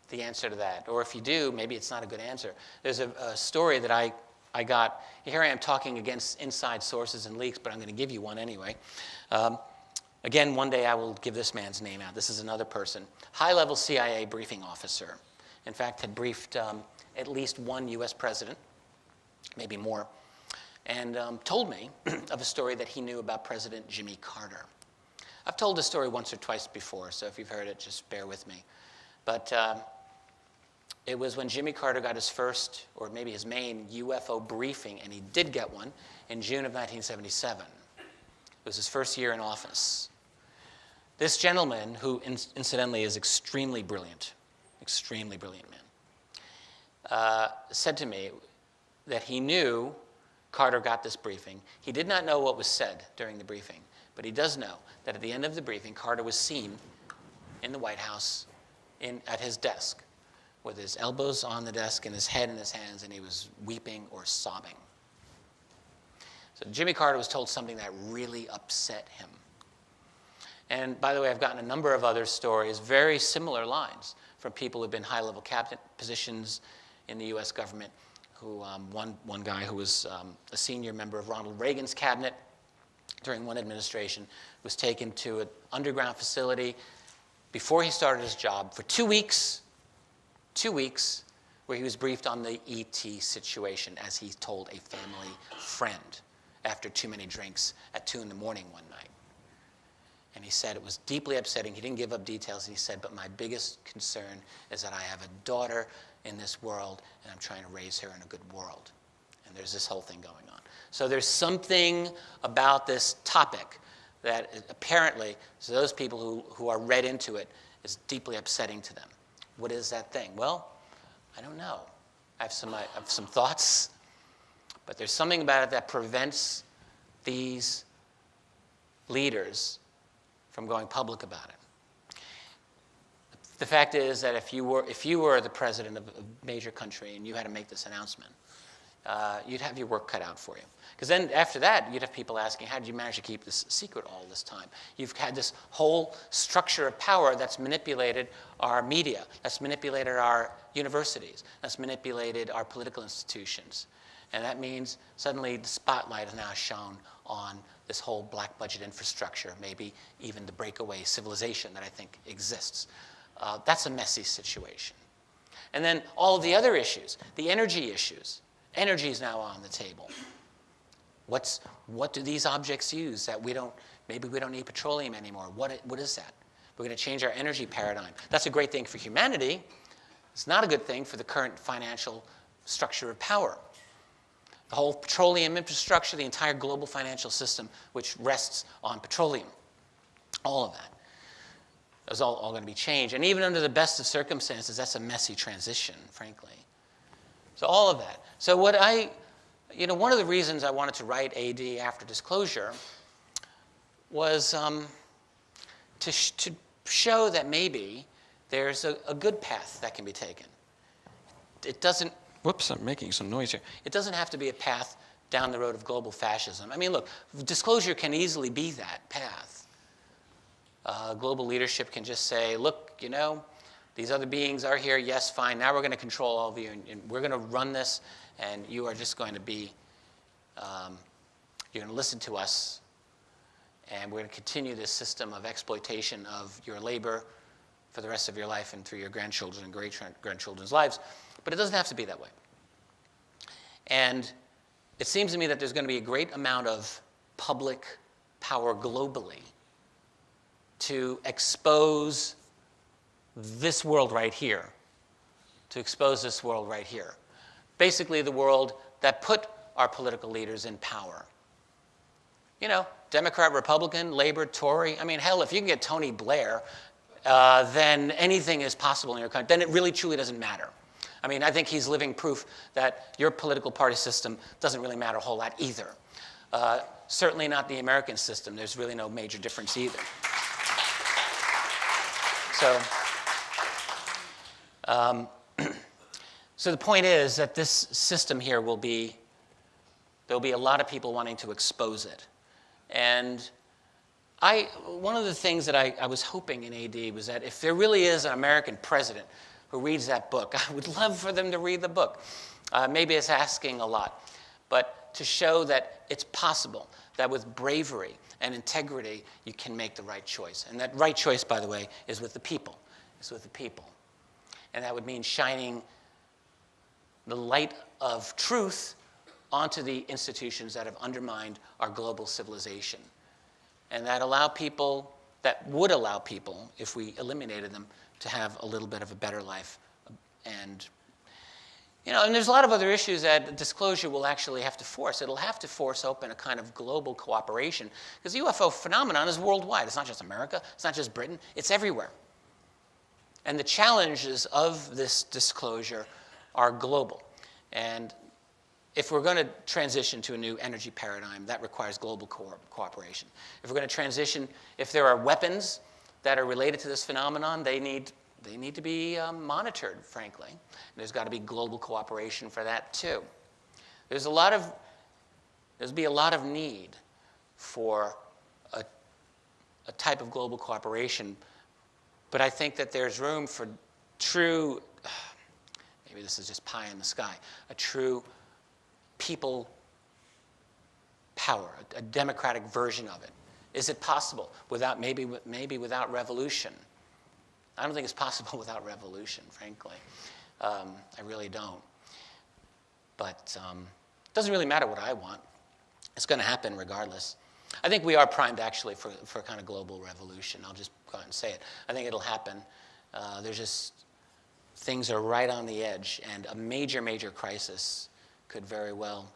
the answer to that. Or if you do, maybe it's not a good answer. There's a story that I got. Here I am talking against inside sources and leaks, but I'm going to give you one anyway. Again, one day I will give this man's name out. This is another person. High-level CIA briefing officer. In fact, had briefed at least one U.S. president, maybe more, and told me of a story that he knew about President Jimmy Carter. I've told this story once or twice before, so if you've heard it, just bear with me. But it was when Jimmy Carter got his first, or maybe his main, UFO briefing, and he did get one in June of 1977. It was his first year in office. This gentleman, who incidentally is extremely brilliant man, said to me that he knew Carter got this briefing. He did not know what was said during the briefing, but he does know that at the end of the briefing, Carter was seen in the White House at his desk with his elbows on the desk and his head in his hands, and he was weeping or sobbing. So Jimmy Carter was told something that really upset him. And by the way, I've gotten a number of other stories, very similar lines, from people who have been high-level cabinet positions in the U.S. government, who one guy who was a senior member of Ronald Reagan's cabinet during one administration, was taken to an underground facility before he started his job for 2 weeks, where he was briefed on the ET situation, as he told a family friend after too many drinks at 2 in the morning one night. And he said it was deeply upsetting. He didn't give up details. He said, but my biggest concern is that I have a daughter in this world, and I'm trying to raise her in a good world. And there's this whole thing going on. So there's something about this topic that apparently, to those people who are read into it, is deeply upsetting to them. What is that thing? Well, I don't know. I have some thoughts, but there's something about it that prevents these leaders from going public about it. The fact is that if you were the president of a major country and you had to make this announcement, you'd have your work cut out for you. Because then after that, you'd have people asking, how did you manage to keep this secret all this time? You've had this whole structure of power that's manipulated our media, that's manipulated our universities, that's manipulated our political institutions. And that means suddenly the spotlight is now shown on this whole black budget infrastructure, maybe even the breakaway civilization that I think exists. That's a messy situation. And then all of the other issues, the energy issues. Energy is now on the table. What do these objects use that maybe we don't need petroleum anymore? What is that? We're going to change our energy paradigm. That's a great thing for humanity. It's not a good thing for the current financial structure of power. The whole petroleum infrastructure, the entire global financial system, which rests on petroleum. All of that is all going to be changed. And even under the best of circumstances, that's a messy transition, frankly. So all of that. So one of the reasons I wanted to write AD after disclosure was to show that maybe there's a good path that can be taken. It doesn't, whoops, I'm making some noise here. It doesn't have to be a path down the road of global fascism. I mean, look, disclosure can easily be that path. Global leadership can just say, look, these other beings are here, yes, fine, now we're going to control all of you, and we're going to run this, and you are just going to be, you're going to listen to us, and we're going to continue this system of exploitation of your labor for the rest of your life and through your grandchildren and great-grandchildren's lives. But it doesn't have to be that way. And it seems to me that there's going to be a great amount of public power globally to expose this world right here, Basically the world that put our political leaders in power. Democrat, Republican, Labor, Tory. I mean, hell, if you can get Tony Blair, then anything is possible in your country. Then it really truly doesn't matter. I mean, I think he's living proof that your political party system doesn't really matter a whole lot either. Certainly not the American system. There's really no major difference either. So the point is that this system here there'll be a lot of people wanting to expose it. And one of the things that I was hoping in AD was that if there really is an American president who reads that book, I would love for them to read the book. Maybe it's asking a lot, but to show that it's possible, that with bravery and integrity, you can make the right choice. And that right choice, by the way, is with the people. It's with the people. And that would mean shining the light of truth onto the institutions that have undermined our global civilization. And that would allow people, if we eliminated them, to have a little bit of a better life. And there's a lot of other issues that disclosure will actually have to force. It'll have to force open a kind of global cooperation, because the UFO phenomenon is worldwide. It's not just America. It's not just Britain. It's everywhere. And the challenges of this disclosure are global. And if we're going to transition to a new energy paradigm, that requires global cooperation. If we're going to transition, if there are weapons that are related to this phenomenon, they need to be monitored, frankly. And there's got to be global cooperation for that, too. There'll be a lot of need for a type of global cooperation, but I think that there's room for true, maybe this is just pie in the sky, a true people power, a democratic version of it? Is it possible without maybe without revolution? I don't think it's possible without revolution, frankly. I really don't. But it doesn't really matter what I want. It's going to happen regardless. I think we are primed, actually, for a kind of global revolution. I'll just go out and say it. I think it'll happen. There's just things are right on the edge, and a major, major crisis could very well.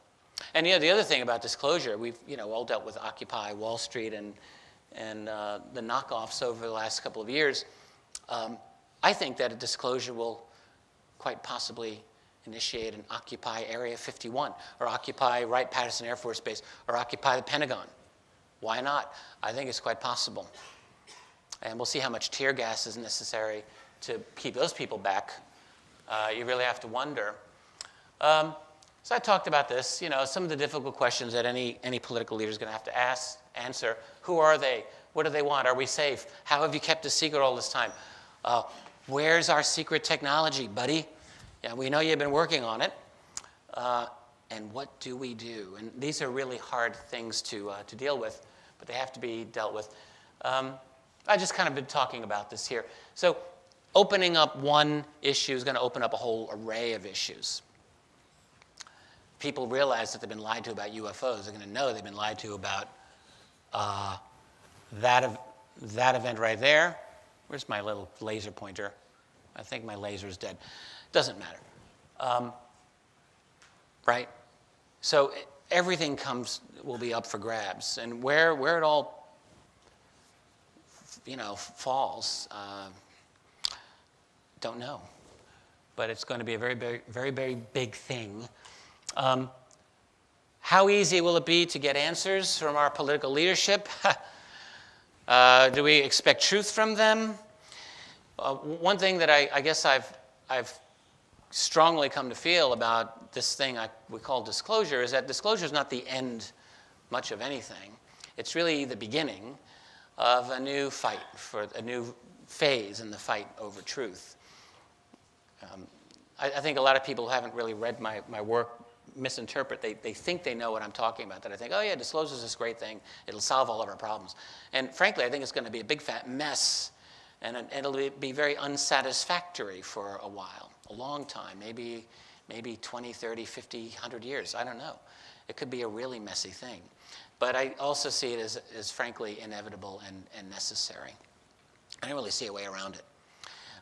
And the other thing about disclosure, we've all dealt with Occupy Wall Street and the knockoffs over the last couple of years. I think that a disclosure will quite possibly initiate an Occupy Area 51, or Occupy Wright-Patterson Air Force Base, or Occupy the Pentagon. Why not? I think it's quite possible. And we'll see how much tear gas is necessary to keep those people back. You really have to wonder. So I talked about this, some of the difficult questions that any political leader is going to have to answer. Who are they? What do they want? Are we safe? How have you kept a secret all this time? Where's our secret technology, buddy? Yeah, we know you've been working on it. And what do we do? And these are really hard things to deal with, but they have to be dealt with. I just kind of been talking about this here. So opening up one issue is going to open up a whole array of issues. People realize that they've been lied to about UFOs. They're going to know they've been lied to about that event right there. Where's my little laser pointer? I think my laser's dead. Doesn't matter. Right? So everything will be up for grabs. And where it all, falls, don't know. But it's going to be a very, very, very, very big thing. How easy will it be to get answers from our political leadership? Do we expect truth from them? One thing that I guess I've strongly come to feel about this thing we call disclosure is that disclosure is not the end much of anything. It's really the beginning of a new fight, for a new phase in the fight over truth. I think a lot of people who haven't really read my work misinterpret. They think they know what I'm talking about. That I think, oh yeah, disclosure is this great thing. It'll solve all of our problems. And frankly, I think it's going to be a big fat mess. And it'll be very unsatisfactory for a while, a long time, maybe 20, 30, 50, 100 years. I don't know. It could be a really messy thing. But I also see it as frankly, inevitable and necessary. I don't really see a way around it.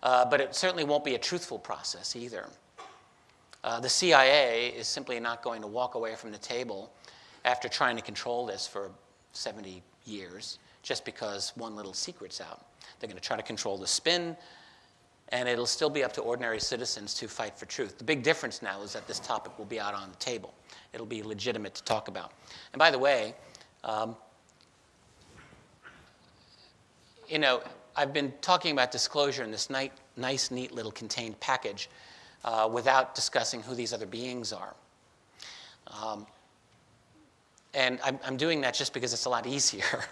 But it certainly won't be a truthful process either. The CIA is simply not going to walk away from the table after trying to control this for 70 years just because one little secret's out. They're going to try to control the spin, and it'll still be up to ordinary citizens to fight for truth. The big difference now is that this topic will be out on the table. It'll be legitimate to talk about. And by the way, I've been talking about disclosure in this nice, neat little contained package without discussing who these other beings are. And I'm doing that just because it's a lot easier.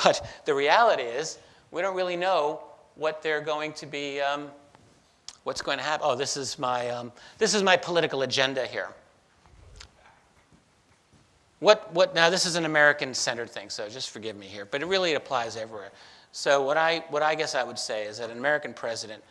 But the reality is, we don't really know what they're going to be, what's going to happen. Oh, this is my political agenda here. Now, this is an American-centered thing, so just forgive me here. But it really applies everywhere. So what I guess I would say is that an American president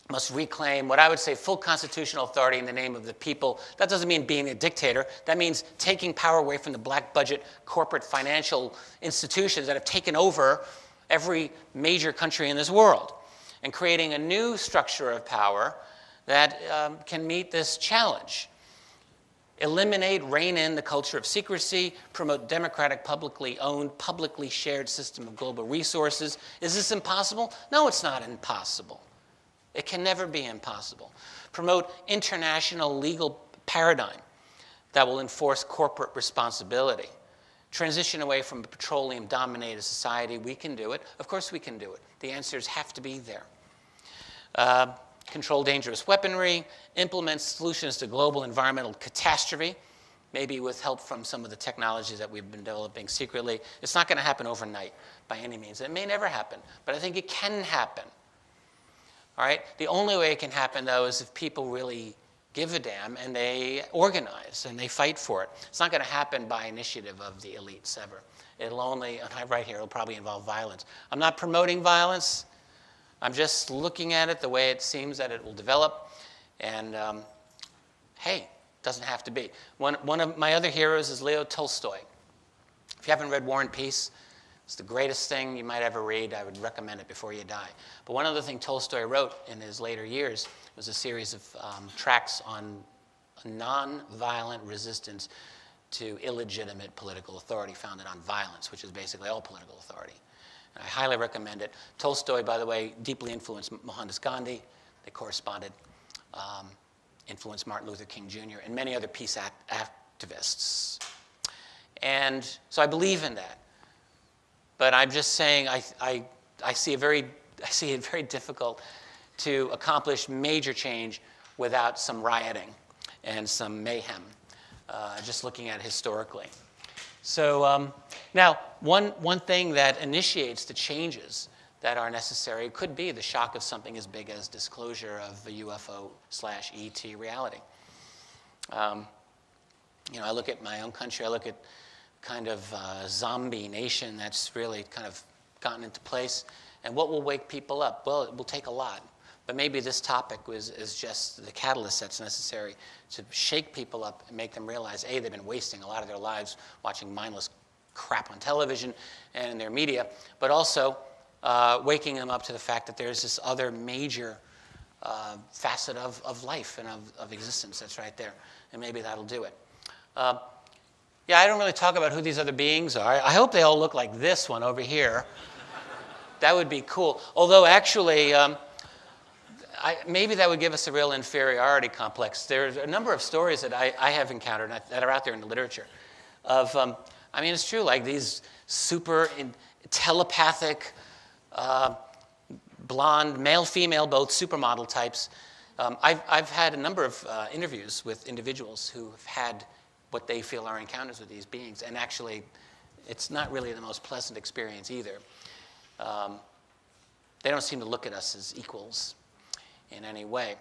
must reclaim what I would say full constitutional authority in the name of the people. That doesn't mean being a dictator. That means taking power away from the black budget corporate financial institutions that have taken over every major country in this world and creating a new structure of power that can meet this challenge. Eliminate, rein in the culture of secrecy, promote democratic, publicly owned, publicly shared system of global resources. Is this impossible? No, it's not impossible. It can never be impossible. Promote international legal paradigm that will enforce corporate responsibility. Transition away from a petroleum-dominated society. We can do it. Of course we can do it. The answers have to be there. Control dangerous weaponry. Implement solutions to global environmental catastrophe, maybe with help from some of the technologies that we've been developing secretly. It's not going to happen overnight by any means. It may never happen, but I think it can happen. All right? The only way it can happen, though, is if people really give a damn, and they organize, and they fight for it. It's not going to happen by initiative of the elites ever. It'll only, right here, it'll probably involve violence. I'm not promoting violence. I'm just looking at it the way it seems that it will develop. And hey, doesn't have to be. One of my other heroes is Leo Tolstoy. If you haven't read War and Peace, it's the greatest thing you might ever read. I would recommend it before you die. But one other thing Tolstoy wrote in his later years was a series of tracts on nonviolent resistance to illegitimate political authority founded on violence, which is basically all political authority. And I highly recommend it. Tolstoy, by the way, deeply influenced Mohandas Gandhi. They corresponded. Influenced Martin Luther King Jr. and many other peace activists. And so I believe in that. But I'm just saying I see it very difficult to accomplish major change without some rioting and some mayhem, just looking at it historically. So now, one thing that initiates the changes that are necessary could be the shock of something as big as disclosure of a UFO/ET reality. I look at my own country, I look at kind of zombie nation that's really kind of gotten into place. And what will wake people up? Well, it will take a lot. But maybe this topic is just the catalyst that's necessary to shake people up and make them realize, A, they've been wasting a lot of their lives watching mindless crap on television and in their media, but also waking them up to the fact that there's this other major facet of life and of existence that's right there. And maybe that'll do it. Yeah, I don't really talk about who these other beings are. I hope they all look like this one over here. That would be cool. Although, actually, maybe that would give us a real inferiority complex. There's a number of stories that I have encountered that are out there in the literature of, it's true, like these super telepathic, blonde, male-female, both supermodel types. I've had a number of interviews with individuals who have had what they feel are encounters with these beings, and actually, it's not really the most pleasant experience either. They don't seem to look at us as equals in any way.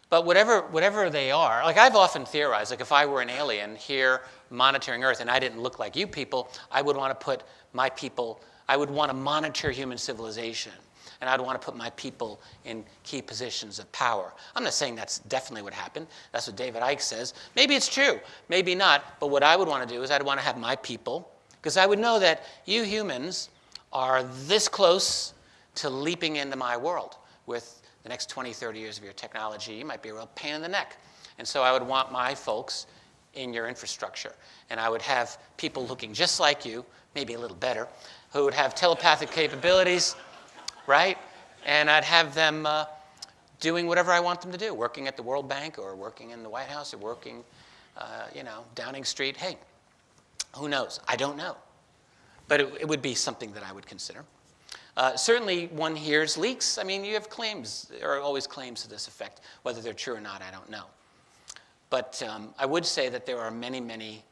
But whatever they are, like I've often theorized, like if I were an alien here monitoring Earth and I didn't look like you people, I would want to put my people, I would want to monitor human civilization. And I'd want to put my people in key positions of power. I'm not saying that's definitely what happened. That's what David Icke says. Maybe it's true, maybe not. But what I would want to do is I'd want to have my people, because I would know that you humans are this close to leaping into my world. With the next 20, 30 years of your technology, you might be a real pain in the neck. And so I would want my folks in your infrastructure. And I would have people looking just like you, maybe a little better, who would have telepathic capabilities, right? And I'd have them doing whatever I want them to do, working at the World Bank or working in the White House or working, Downing Street. Hey, who knows? I don't know. But it would be something that I would consider. Certainly, one hears leaks. You have claims. There are always claims to this effect. Whether they're true or not, I don't know. But I would say that there are many, many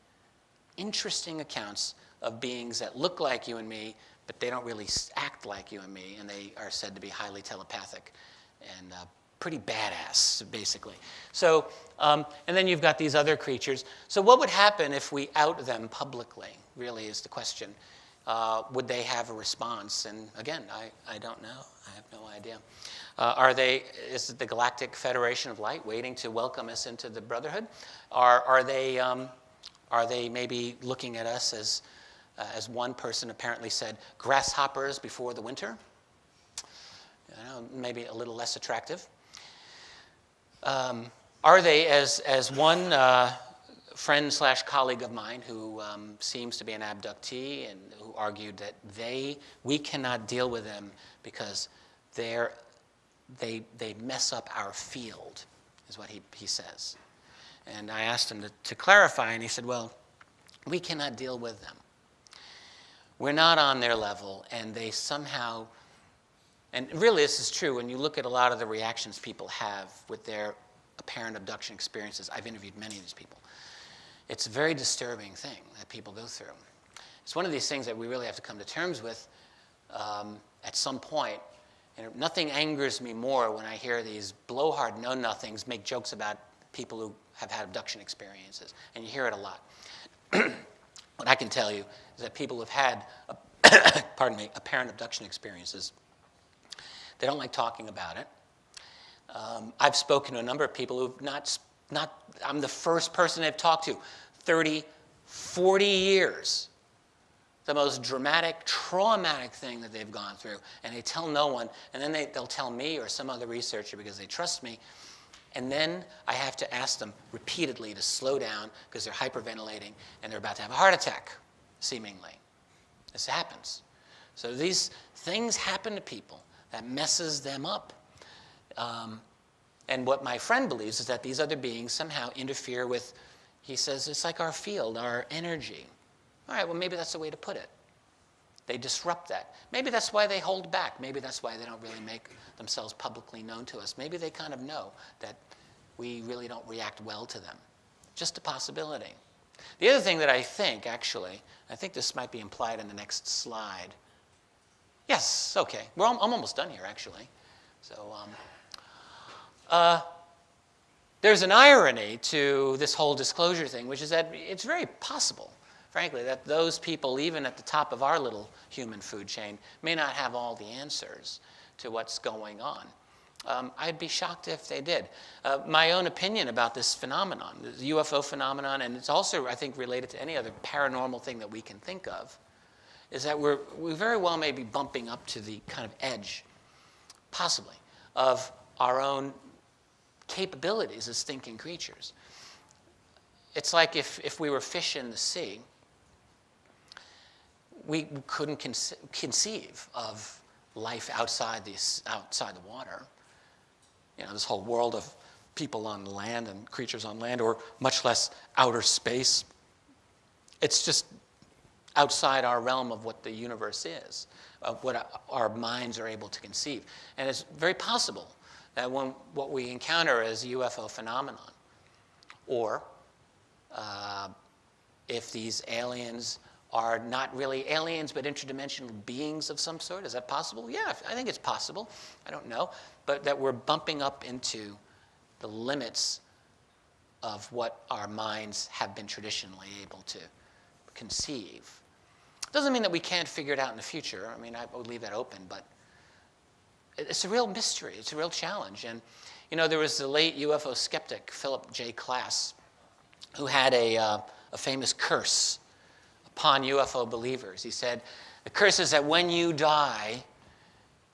interesting accounts of beings that look like you and me, but they don't really act like you and me, and they are said to be highly telepathic and pretty badass, basically. So, and then you've got these other creatures. So what would happen if we out them publicly, really is the question. Would they have a response? And again, I don't know. I have no idea. Is it the Galactic Federation of Light waiting to welcome us into the Brotherhood? Are they maybe looking at us as one person apparently said, grasshoppers before the winter? Maybe a little less attractive. Are they, as one friend/colleague of mine who seems to be an abductee and who argued that we cannot deal with them because they mess up our field, is what he says. And I asked him to clarify, and he said, well, we cannot deal with them. We're not on their level, and they somehow, and really this is true when you look at a lot of the reactions people have with their apparent abduction experiences. I've interviewed many of these people. It's a very disturbing thing that people go through. It's one of these things that we really have to come to terms with at some point. And nothing angers me more when I hear these blowhard know-nothings make jokes about people who have had abduction experiences, and you hear it a lot. What I can tell you is that people who've had, pardon me, apparent abduction experiences, they don't like talking about it. I've spoken to a number of people who've not, I'm the first person they've talked to, 30, 40 years. The most dramatic, traumatic thing that they've gone through, and they tell no one, and then they'll tell me or some other researcher because they trust me, and then I have to ask them repeatedly to slow down because they're hyperventilating and they're about to have a heart attack, seemingly. This happens. So these things happen to people that messes them up. And what my friend believes is that these other beings somehow interfere with, he says, it's like our field, our energy. All right, well, maybe that's the way to put it. They disrupt that. Maybe that's why they hold back. Maybe that's why they don't really make themselves publicly known to us. Maybe they kind of know that we really don't react well to them. Just a possibility. The other thing that I think, actually, I think this might be implied in the next slide. Yes, okay. Well, I'm almost done here, actually. So there's an irony to this whole disclosure thing, which is that it's very possible, frankly, that those people, even at the top of our little human food chain, may not have all the answers to what's going on. I'd be shocked if they did. My own opinion about this phenomenon, the UFO phenomenon, and it's also, I think, related to any other paranormal thing that we can think of, is that we very well may be bumping up to the kind of edge, possibly, of our own capabilities as thinking creatures. It's like if we were fish in the sea, we couldn't conceive of life outside the water. You know, this whole world of people on land and creatures on land, or much less outer space. It's just outside our realm of what the universe is, of what our minds are able to conceive. And it's very possible that what we encounter as a UFO phenomenon, or if these aliens are not really aliens but interdimensional beings of some sort. Is that possible? Yeah, I think it's possible. I don't know. But that we're bumping up into the limits of what our minds have been traditionally able to conceive. Doesn't mean that we can't figure it out in the future. I mean, I would leave that open, but it's a real mystery. It's a real challenge. And, you know, there was the late UFO skeptic, Philip J. Klass, who had a famous curse upon UFO believers. He said, the curse is that when you die,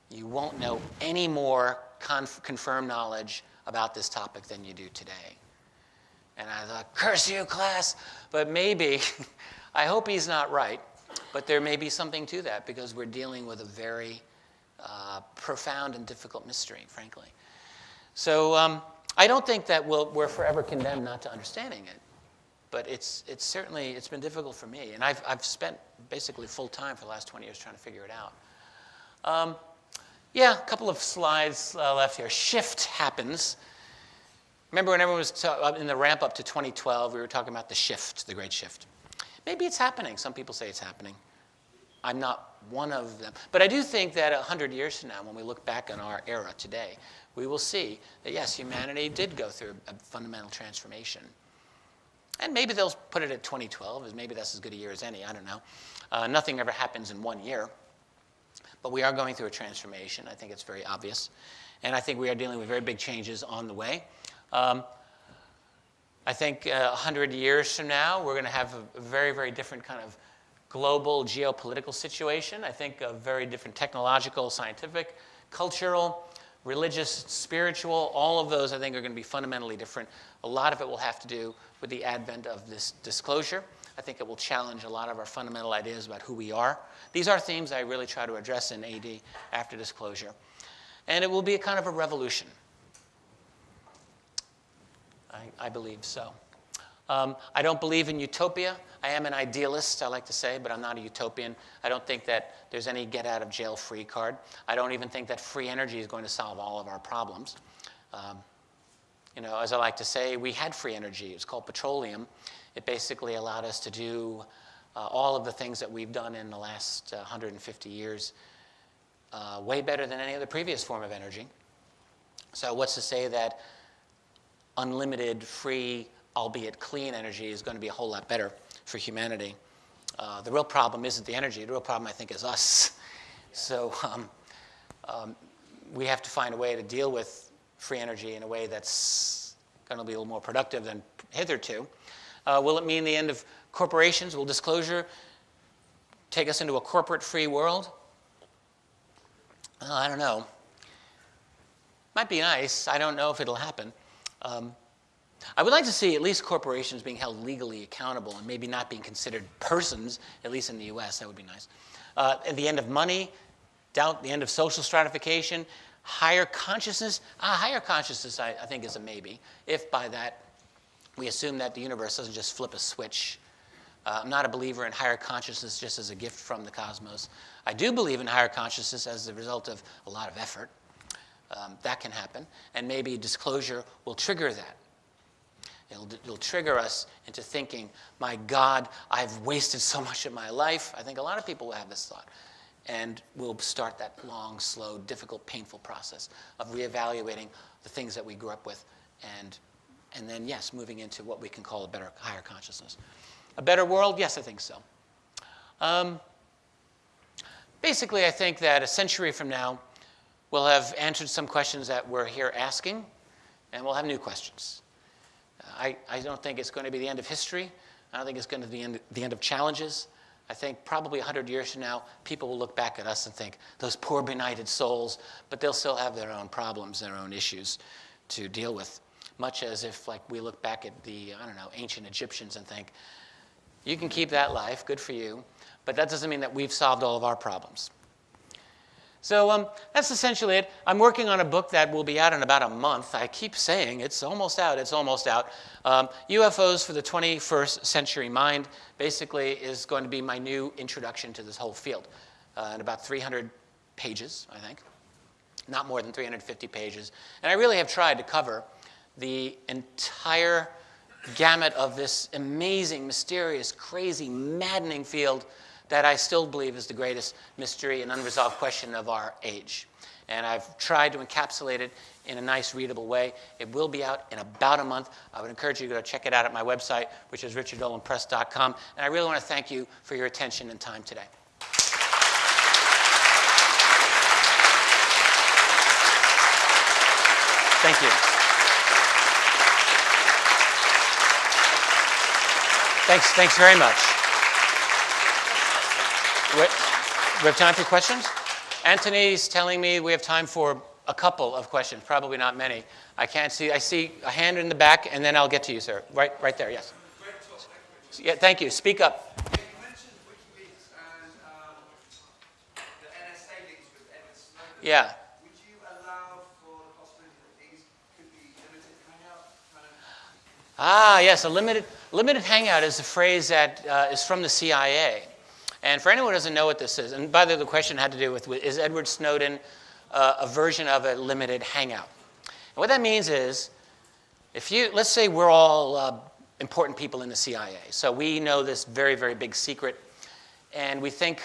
you won't know any more confirmed knowledge about this topic than you do today. And I thought, curse you, Klass. But maybe, I hope he's not right, but there may be something to that because we're dealing with a very profound and difficult mystery, frankly. So I don't think that we're forever condemned not to understanding it. But it's been difficult for me. And I've spent basically full time for the last 20 years trying to figure it out. Yeah, a couple of slides left here. Shift happens. Remember when everyone was in the ramp up to 2012, we were talking about the shift, the great shift. Maybe it's happening. Some people say it's happening. I'm not one of them. But I do think that 100 years from now, when we look back on our era today, we will see that, yes, humanity did go through a fundamental transformation. And maybe they'll put it at 2012, as maybe that's as good a year as any, I don't know. Nothing ever happens in 1 year. But we are going through a transformation. I think it's very obvious. And I think we are dealing with very big changes on the way. I think 100 years from now, we're going to have a very, very different kind of global geopolitical situation. I think a very different technological, scientific, cultural, religious, spiritual, all of those I think are going to be fundamentally different. A lot of it will have to do with the advent of this disclosure. I think it will challenge a lot of our fundamental ideas about who we are. These are themes I really try to address in AD, after disclosure. And it will be a kind of a revolution. I believe so. I don't believe in utopia. I am an idealist, I like to say, but I'm not a utopian. I don't think that there's any get-out-of-jail-free card. I don't even think that free energy is going to solve all of our problems. You know, as I like to say, we had free energy. It's called petroleum. It basically allowed us to do all of the things that we've done in the last 150 years way better than any other previous form of energy. So what's to say that unlimited, free, albeit clean energy is going to be a whole lot better for humanity. The real problem isn't the energy. The real problem, I think, is us. So we have to find a way to deal with free energy in a way that's going to be a little more productive than hitherto. Will it mean the end of corporations? Will disclosure take us into a corporate-free world? Well, I don't know. Might be nice. I don't know if it'll happen. I would like to see at least corporations being held legally accountable and maybe not being considered persons, at least in the US. That would be nice. At the end of money, doubt the end of social stratification, higher consciousness. Higher consciousness, I think, is a maybe, if by that we assume that the universe doesn't just flip a switch. I'm not a believer in higher consciousness just as a gift from the cosmos. I do believe in higher consciousness as the result of a lot of effort. That can happen, and maybe disclosure will trigger that. It'll trigger us into thinking, my God, I've wasted so much of my life. I think a lot of people will have this thought. And we'll start that long, slow, difficult, painful process of reevaluating the things that we grew up with and then, yes, moving into what we can call a better, higher consciousness. A better world? Yes, I think so. Basically, I think that a century from now, we'll have answered some questions that we're here asking, and we'll have new questions. I don't think it's going to be the end of history. I don't think it's going to be the end of challenges. I think probably 100 years from now, people will look back at us and think, those poor benighted souls, but they'll still have their own problems, their own issues to deal with. Much as if, like, we look back at the, ancient Egyptians and think, you can keep that life, good for you, but that doesn't mean that we've solved all of our problems. So that's essentially it. I'm working on a book that will be out in about a month. I keep saying it's almost out, it's almost out. UFOs for the 21st Century Mind basically is going to be my new introduction to this whole field. In about 300 pages, I think. Not more than 350 pages. And I really have tried to cover the entire gamut of this amazing, mysterious, crazy, maddening field that I still believe is the greatest mystery and unresolved question of our age. And I've tried to encapsulate it in a nice, readable way. It will be out in about a month. I would encourage you to go check it out at my website, which is richarddolanpress.com. And I really want to thank you for your attention and time today. Thank you. Thanks very much. We have time for questions? Anthony's telling me we have time for a couple of questions, probably not many. I can't see. I see a hand in the back, and then I'll get to you, sir. Right there, yes. Yeah, thank you. Speak up. You mentioned WikiLeaks and the NSA links with Edward Snowden. Yeah. Would you allow for the possibility that these could be limited hangout kind of? Yes. A limited hangout is a phrase that is from the CIA. And for anyone who doesn't know what this is, and by the way, the question had to do with, is Edward Snowden a version of a limited hangout? And what that means is, let's say we're all important people in the CIA. So we know this very, very big secret, and we think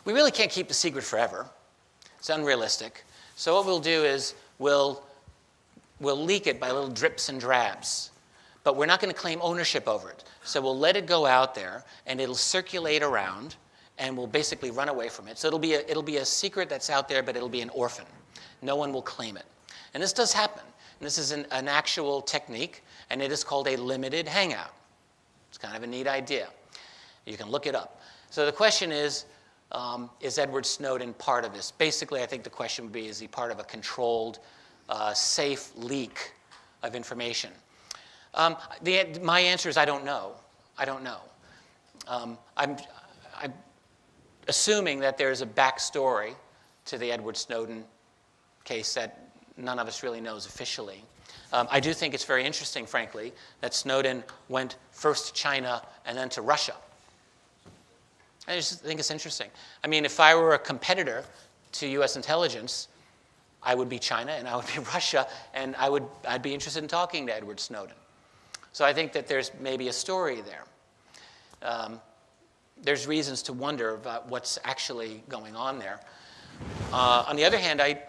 we really can't keep the secret forever. It's unrealistic. So what we'll do is we'll leak it by little drips and drabs. But we're not going to claim ownership over it. So we'll let it go out there, and it'll circulate around, and we'll basically run away from it. So it'll be a secret that's out there, but it'll be an orphan. No one will claim it. And this does happen. And this is an actual technique, and it is called a limited hangout. It's kind of a neat idea. You can look it up. So the question is Edward Snowden part of this? Basically, I think the question would be, is he part of a controlled, safe leak of information? My answer is I don't know. I don't know. I'm assuming that there's a backstory to the Edward Snowden case that none of us really knows officially. I do think it's very interesting, frankly, that Snowden went first to China and then to Russia. I just think it's interesting. I mean, if I were a competitor to U.S. intelligence, I would be China and I would be Russia, and I'd be interested in talking to Edward Snowden. So I think that there's maybe a story there. There's reasons to wonder about what's actually going on there. On the other hand, I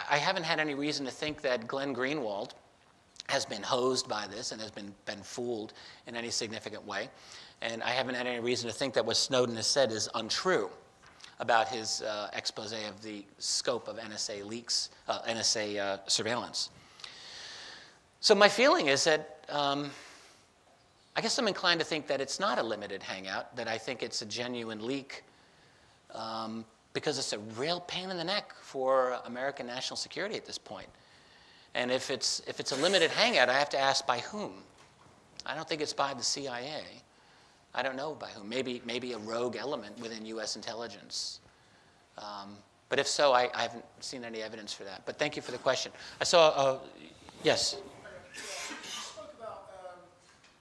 haven't had any reason to think that Glenn Greenwald has been hosed by this and has been fooled in any significant way. And I haven't had any reason to think that what Snowden has said is untrue about his expose of the scope of NSA leaks, NSA surveillance. So my feeling is that I guess I'm inclined to think that it's not a limited hangout, that I think it's a genuine leak because it's a real pain in the neck for American national security at this point. And if it's a limited hangout, I have to ask by whom? I don't think it's by the CIA. I don't know by whom. Maybe a rogue element within U.S. intelligence. But if so, I haven't seen any evidence for that. But thank you for the question. I saw, yes? You spoke about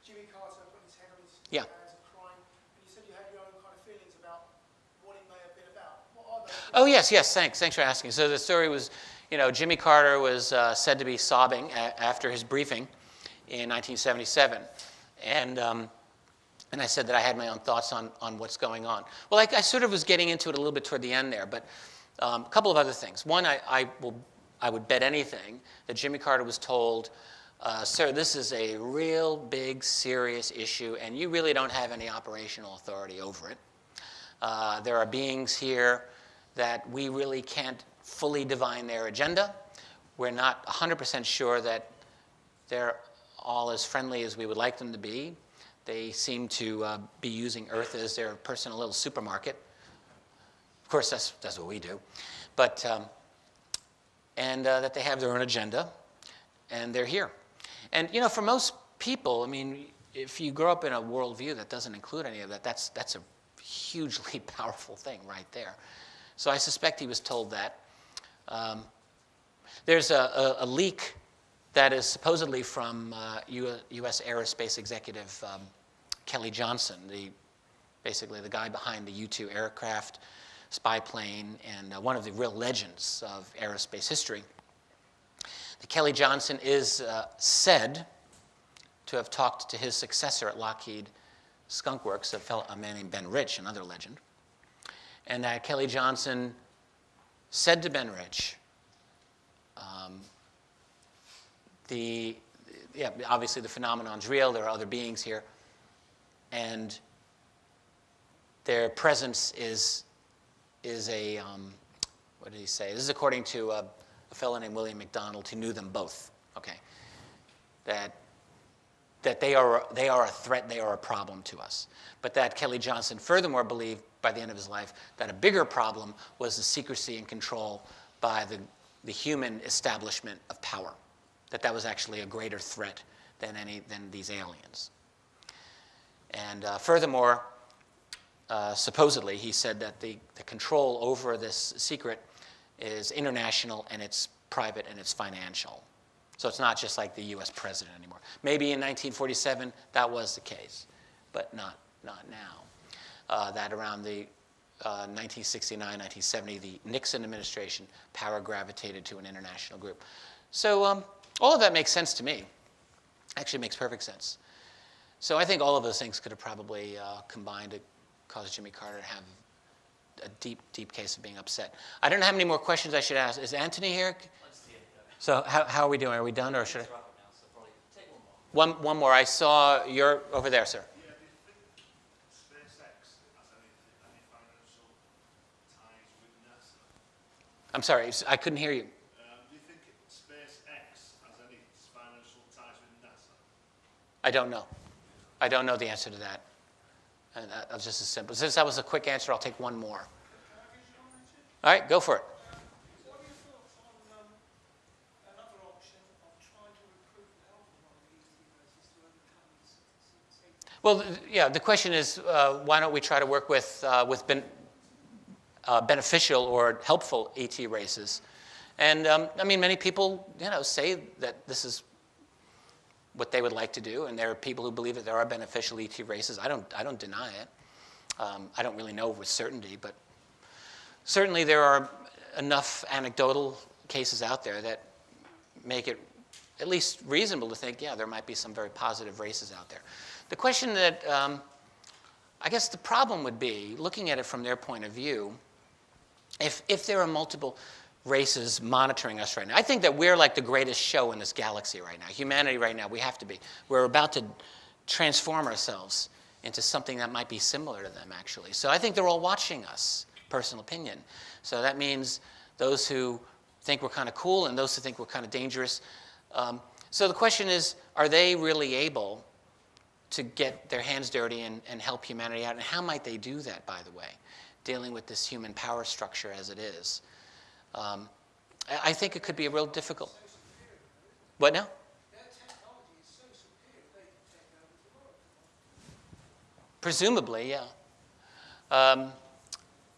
Jimmy Carter putting his head on his Yeah. as a crime, and you said you had your own kind of feelings about what it may have been about. What are those? Oh, yes, thanks for asking. So the story was, Jimmy Carter was said to be sobbing after his briefing in 1977. And I said that I had my own thoughts on what's going on. Well, I sort of was getting into it a little bit toward the end there, but a couple of other things. One, I would bet anything that Jimmy Carter was told, sir, this is a real big, serious issue, and you really don't have any operational authority over it. There are beings here that we really can't fully divine their agenda. We're not 100% sure that they're all as friendly as we would like them to be. They seem to be using Earth as their personal little supermarket. Of course, that's what we do. But, and that they have their own agenda, and they're here. And, for most people, I mean, if you grow up in a worldview that doesn't include any of that, that's a hugely powerful thing right there. So I suspect he was told that. There's a leak that is supposedly from U.S. aerospace executive Kelly Johnson, basically the guy behind the U-2 aircraft, spy plane, and one of the real legends of aerospace history. The Kelly Johnson is said to have talked to his successor at Lockheed Skunk Works, a man named Ben Rich, another legend. And that Kelly Johnson said to Ben Rich, obviously the phenomenon's real, there are other beings here, and their presence is a, what did he say? This is according to a fellow named William McDonald who knew them both, okay, that they are a threat, they are a problem to us. But that Kelly Johnson furthermore believed by the end of his life that a bigger problem was the secrecy and control by the human establishment of power, that was actually a greater threat than these aliens. And furthermore, supposedly, he said that the control over this secret is international, and it's private, and it's financial. So it's not just like the U.S. president anymore. Maybe in 1947 that was the case, but not now. That around the 1969, 1970, the Nixon administration, power gravitated to an international group. So all of that makes sense to me. Actually makes perfect sense. So I think all of those things could have probably combined to cause Jimmy Carter to have a deep, deep case of being upset. I don't have any more questions I should ask. Is Anthony here? So how are we doing? Are we done, or should I? One more. I saw you're over there, sir. Yeah, do you think SpaceX has any financial ties with NASA? I'm sorry, I couldn't hear you. Do you think SpaceX has any financial ties with NASA? I don't know. I don't know the answer to that. And that's just as simple. Since that was a quick answer, I'll take one more. All right, go for it. What are your thoughts on another option of trying to recruit the help of one of these universes to overcome these safety? Well, the question is, why don't we try to work with beneficial or helpful ET races? And I mean, many people, say that this is what they would like to do, and there are people who believe that there are beneficial ET races. I don't deny it. I don't really know with certainty, but certainly there are enough anecdotal cases out there that make it at least reasonable to think, yeah, there might be some very positive races out there. The question that I guess the problem would be, looking at it from their point of view, if there are multiple, races monitoring us right now. I think that we're like the greatest show in this galaxy right now. Humanity right now, we have to be. We're about to transform ourselves into something that might be similar to them, actually. So I think they're all watching us, personal opinion. So that means those who think we're kind of cool and those who think we're kind of dangerous. So the question is, are they really able to get their hands dirty and help humanity out? And how might they do that, by the way, dealing with this human power structure as it is? I think it could be a real difficult... What now? Their technology is so superior, they can take over the world. Presumably, yeah.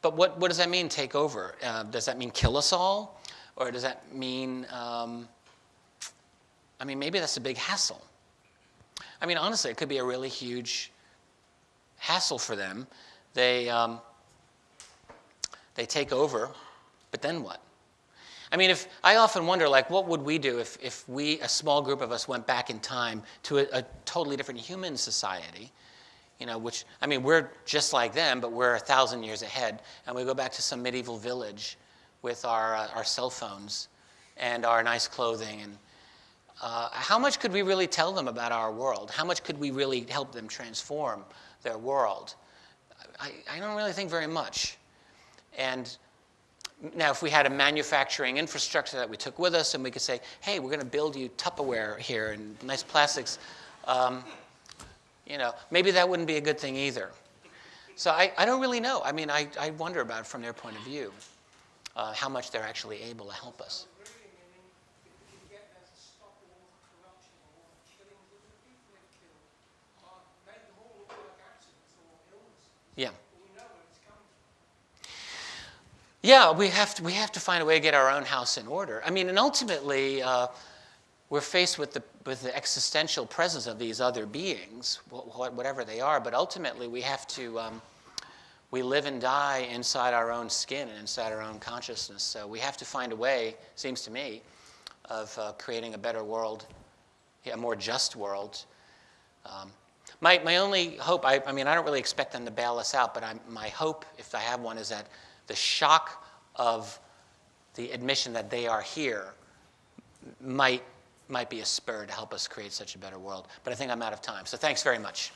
But what does that mean, take over? Does that mean kill us all? Or does that mean... I mean, maybe that's a big hassle. I mean, honestly, it could be a really huge hassle for them. They take over, but then what? I mean, I often wonder, like, what would we do if we, a small group of us, went back in time to a totally different human society? You know, which, I mean, we're just like them, but we're 1,000 years ahead, and we go back to some medieval village with our cell phones and our nice clothing. And how much could we really tell them about our world? How much could we really help them transform their world? I don't really think very much. And now, if we had a manufacturing infrastructure that we took with us and we could say, hey, we're going to build you Tupperware here and nice plastics, you know, maybe that wouldn't be a good thing either. So I don't really know. I mean, I wonder about it from their point of view, how much they're actually able to help us. Yeah. Yeah, we have to find a way to get our own house in order. I mean, and ultimately, we're faced with the existential presence of these other beings, whatever they are. But ultimately, we have to we live and die inside our own skin and inside our own consciousness. So we have to find a way, seems to me, of creating a better world, a more just world. My only hope, I mean, I don't really expect them to bail us out, but my hope, if I have one, is that the shock of the admission that they are here might be a spur to help us create such a better world. But I think I'm out of time, so thanks very much.